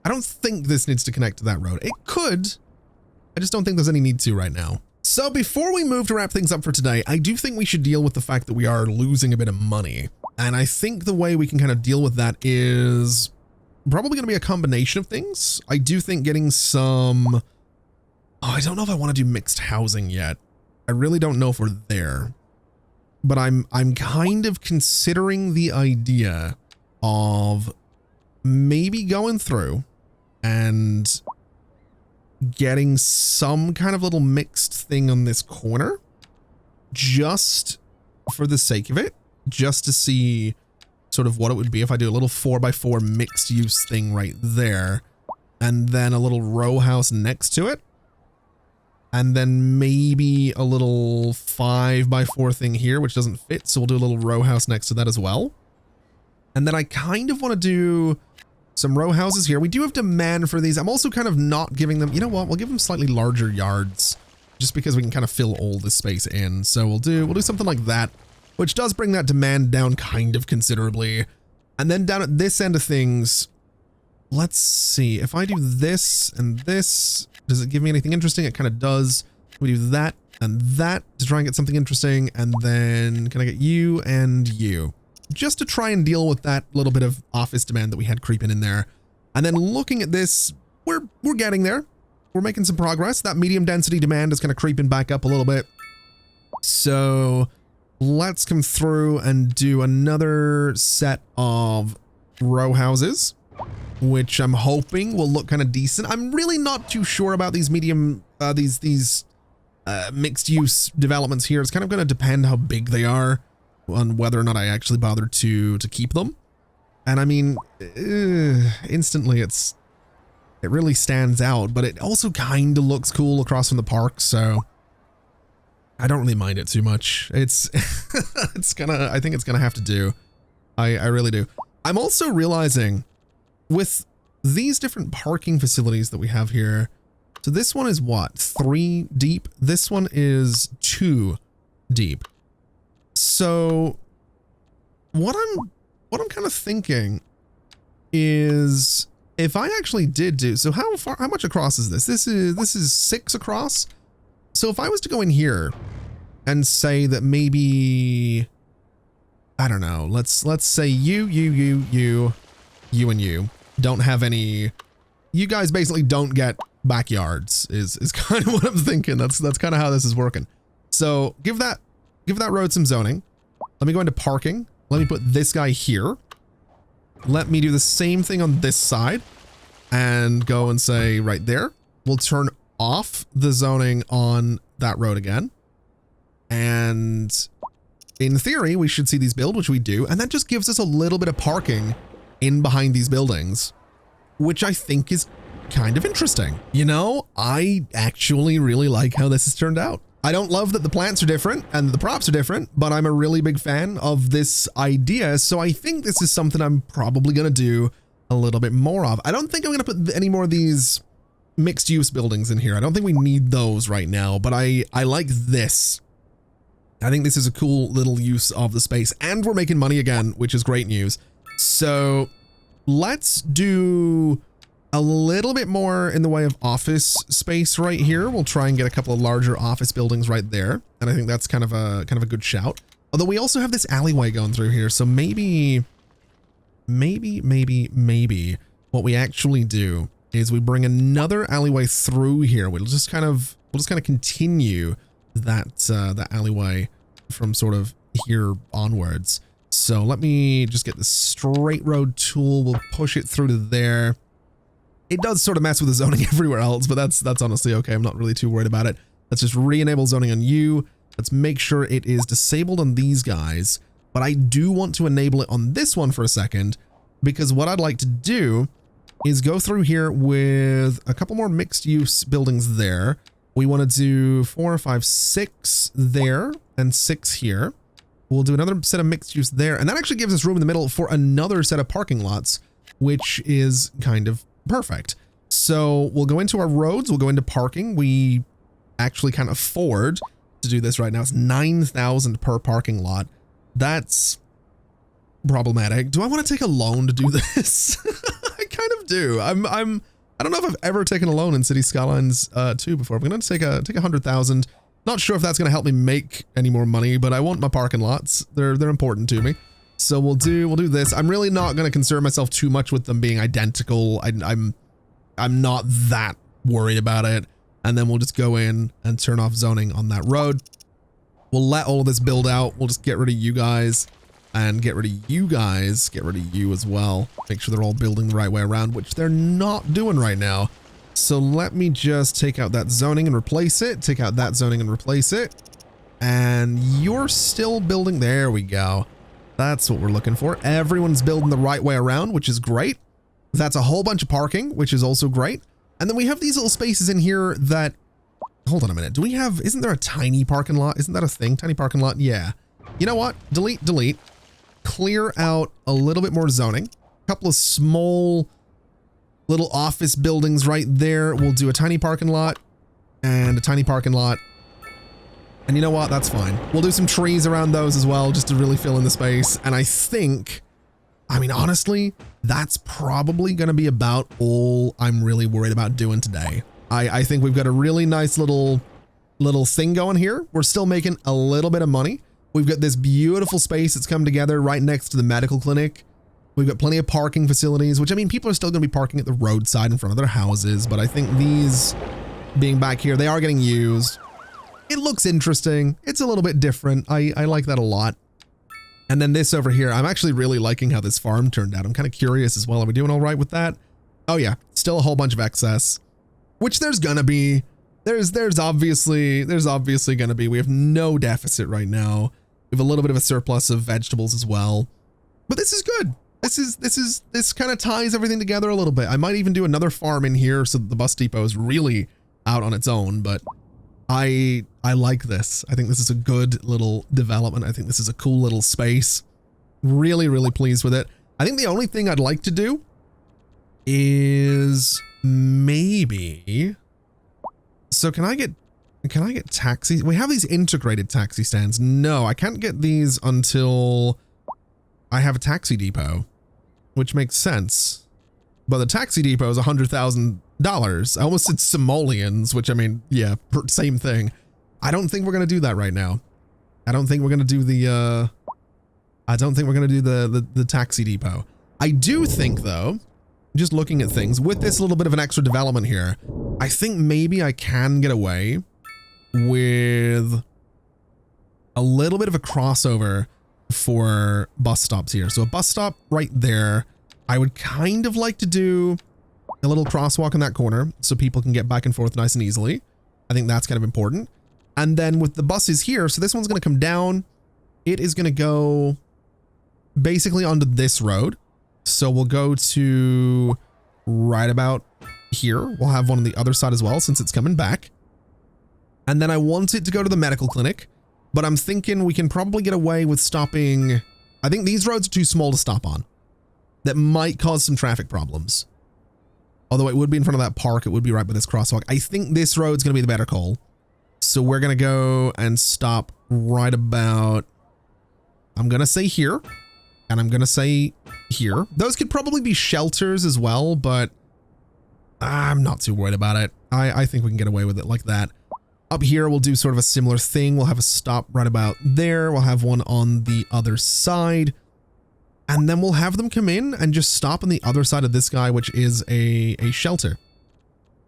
I don't think this needs to connect to that road. It could. I just don't think there's any need to right now. So before we move to wrap things up for today, I do think we should deal with the fact that we are losing a bit of money. And I think the way we can kind of deal with that is probably going to be a combination of things. I do think getting some... Oh, I don't know if I want to do mixed housing yet. I really don't know if we're there. But I'm kind of considering the idea of maybe going through and getting some kind of little mixed thing on this corner just for the sake of it, just to see sort of what it would be if I do a little 4x4 mixed use thing right there, and then a little row house next to it, and then maybe a little 5x4 thing here, which doesn't fit, so we'll do a little row house next to that as well. And then I kind of want to do some row houses here. We do have demand for these. I'm also kind of not giving them, you know what, we'll give them slightly larger yards just because we can kind of fill all this space in. So we'll do something like that, which does bring that demand down kind of considerably. And then down at this end of things, let's see, if I do this and this, does it give me anything interesting? It kind of does. We do that and that to try and get something interesting. And then can I get you and you? Just to try and deal with that little bit of office demand that we had creeping in there. And then looking at this, we're getting there. We're making some progress. That medium density demand is kind of creeping back up a little bit. So let's come through and do another set of row houses, which I'm hoping will look kind of decent. I'm really not too sure about these medium, these mixed use developments here. It's kind of going to depend how big they are on whether or not I actually bother to keep them. And I mean, instantly it really stands out, but it also kind of looks cool across from the park. So I don't really mind it too much. It's, I think it's gonna have to do. I really do. I'm also realizing with these different parking facilities that we have here. So this one is what? 3 deep. This one is 2 deep. So what I'm kind of thinking is if I actually did do, so how much across is this? This is 6 across. So if I was to go in here and say that maybe, I don't know, let's say you and you don't have any, you guys basically don't get backyards is kind of what I'm thinking. That's kind of how this is working. So give that road some zoning. Let me go into parking. Let me put this guy here. Let me do the same thing on this side and go and say right there. We'll turn off the zoning on that road again. And in theory, we should see these build, which we do. And that just gives us a little bit of parking in behind these buildings, which I think is kind of interesting. You know, I actually really like how this has turned out. I don't love that the plants are different and the props are different, but I'm a really big fan of this idea. So I think this is something I'm probably going to do a little bit more of. I don't think I'm going to put any more of these mixed use buildings in here. I don't think we need those right now, but I like this. I think this is a cool little use of the space, and we're making money again, which is great news. So let's do a little bit more in the way of office space right here. We'll try and get a couple of larger office buildings right there. And I think that's kind of a good shout. Although we also have this alleyway going through here. So maybe what we actually do is we bring another alleyway through here. We'll just kind of continue that alleyway from sort of here onwards. So let me just get the straight road tool. We'll push it through to there. It does sort of mess with the zoning everywhere else, but that's honestly okay. I'm not really too worried about it. Let's just re-enable zoning on you. Let's make sure it is disabled on these guys, but I do want to enable it on this one for a second, because what I'd like to do is go through here with a couple more mixed use buildings there. We want to do 4, 5, 6 there and 6 here. We'll do another set of mixed use there, and that actually gives us room in the middle for another set of parking lots, which is kind of perfect. So we'll go into our roads, we'll go into parking. We actually can't afford to do this right now. It's 9,000 per parking lot. That's problematic. Do I want to take a loan to do this? I kind of do. I don't know if I've ever taken a loan in City Skylines 2 before. I'm going to take 100,000. Not sure if that's going to help me make any more money, but I want my parking lots. They're important to me. So we'll do this. I'm really not going to concern myself too much with them being identical. I'm not that worried about it. And then we'll just go in and turn off zoning on that road. We'll let all of this build out. We'll just get rid of you guys and get rid of you guys. Get rid of you as well. Make sure they're all building the right way around, which they're not doing right now. So let me just take out that zoning and replace it. Take out that zoning and replace it. And you're still building. There we go. That's what we're looking for. Everyone's building the right way around, which is great. That's a whole bunch of parking, which is also great. And then we have these little spaces in here that, hold on a minute. Do we have, isn't there a tiny parking lot? Isn't that a thing? Tiny parking lot? Yeah. You know what? Delete. Clear out a little bit more zoning. A couple of small little office buildings right there. We'll do a tiny parking lot and a tiny parking lot. And you know what? That's fine. We'll do some trees around those as well, just to really fill in the space. And I think, I mean, honestly, that's probably going to be about all I'm really worried about doing today. I think we've got a really nice little thing going here. We're still making a little bit of money. We've got this beautiful space that's come together right next to the medical clinic. We've got plenty of parking facilities, which, I mean, people are still going to be parking at the roadside in front of their houses, but I think these being back here, they are getting used. It looks interesting. It's a little bit different. I like that a lot. And then this over here, I'm actually really liking how this farm turned out. I'm kind of curious as well. Are we doing all right with that? Oh yeah, still a whole bunch of excess, which there's gonna be. There's obviously gonna be. We have no deficit right now. We have a little bit of a surplus of vegetables as well, but this is good. This kind of ties everything together a little bit. I might even do another farm in here so that the bus depot is really out on its own, but I like this. I think this is a good little development. I think this is a cool little space. Really, really pleased with it. I think the only thing I'd like to do is maybe, so can I get taxis? We have these integrated taxi stands. No, I can't get these until I have a taxi depot, which makes sense. But the taxi depot is $100,000. I almost said simoleons, which, I mean, yeah, same thing. I don't think we're going to do that right now. I don't think we're going to do the, the taxi depot. I do think, though, just looking at things, with this little bit of an extra development here, I think maybe I can get away with a little bit of a crossover for bus stops here. So a bus stop right there. I would kind of like to do a little crosswalk in that corner so people can get back and forth nice and easily. I think that's kind of important. And then with the buses here, so this one's going to come down. It is going to go basically onto this road. So we'll go to right about here. We'll have one on the other side as well, since it's coming back. And then I want it to go to the medical clinic, but I'm thinking we can probably get away with stopping. I think these roads are too small to stop on. That might cause some traffic problems. Although it would be in front of that park, it would be right by this crosswalk. I think this road's going to be the better call. So we're going to go and stop right about, I'm going to say here, and I'm going to say here. Those could probably be shelters as well, but I'm not too worried about it. I think we can get away with it like that. Up here, we'll do sort of a similar thing. We'll have a stop right about there. We'll have one on the other side. And then we'll have them come in and just stop on the other side of this guy, which is a shelter.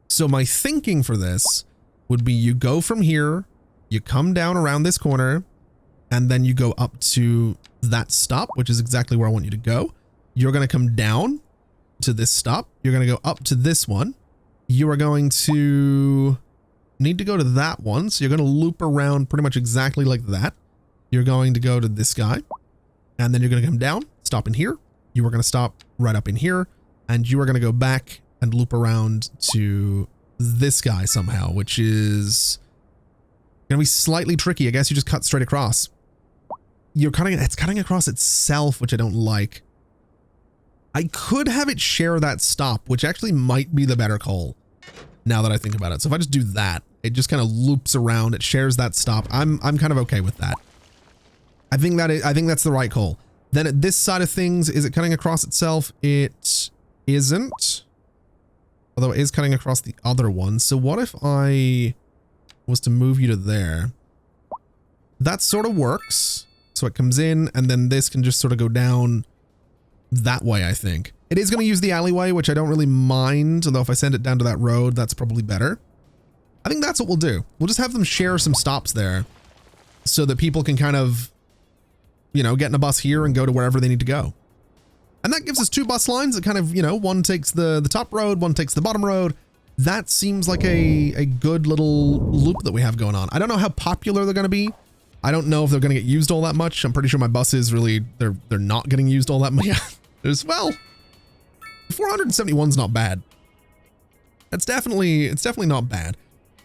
So my thinking for this would be you go from here, you come down around this corner, and then you go up to that stop, which is exactly where I want you to go. You're going to come down to this stop. You're going to go up to this one. You are going to need to go to that one. So you're going to loop around pretty much exactly like that. You're going to go to this guy, and then you're going to come down. Stop in here. You are going to stop right up in here, and you are going to go back and loop around to this guy somehow, which is going to be slightly tricky. I guess you just cut straight across. It's cutting across itself, which I don't like. I could have it share that stop, which actually might be the better call now that I think about it. So if I just do that, it just kind of loops around. It shares that stop. I'm kind of okay with that. I think that's the right call. Then at this side of things, is it cutting across itself? It isn't. Although it is cutting across the other one. So what if I was to move you to there? That sort of works. So it comes in, and then this can just sort of go down that way, I think. It is going to use the alleyway, which I don't really mind. Although if I send it down to that road, that's probably better. I think that's what we'll do. We'll just have them share some stops there so that people can kind of, you know, get in a bus here and go to wherever they need to go. And that gives us two bus lines that kind of, you know, one takes the top road, one takes the bottom road. That seems like a good little loop that we have going on. I don't know how popular they're going to be. I don't know if they're going to get used all that much. I'm pretty sure my buses really, they're not getting used all that much. There's, well, 471's not bad. It's definitely not bad.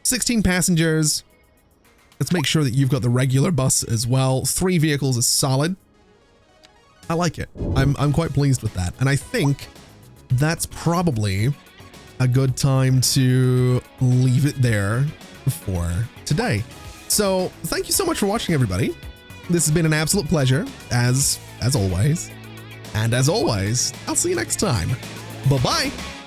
16 passengers. Let's make sure that you've got the regular bus as well. 3 vehicles is solid. I like it. I'm quite pleased with that. And I think that's probably a good time to leave it there for today. So thank you so much for watching, everybody. This has been an absolute pleasure, as always. And as always, I'll see you next time. Bye-bye.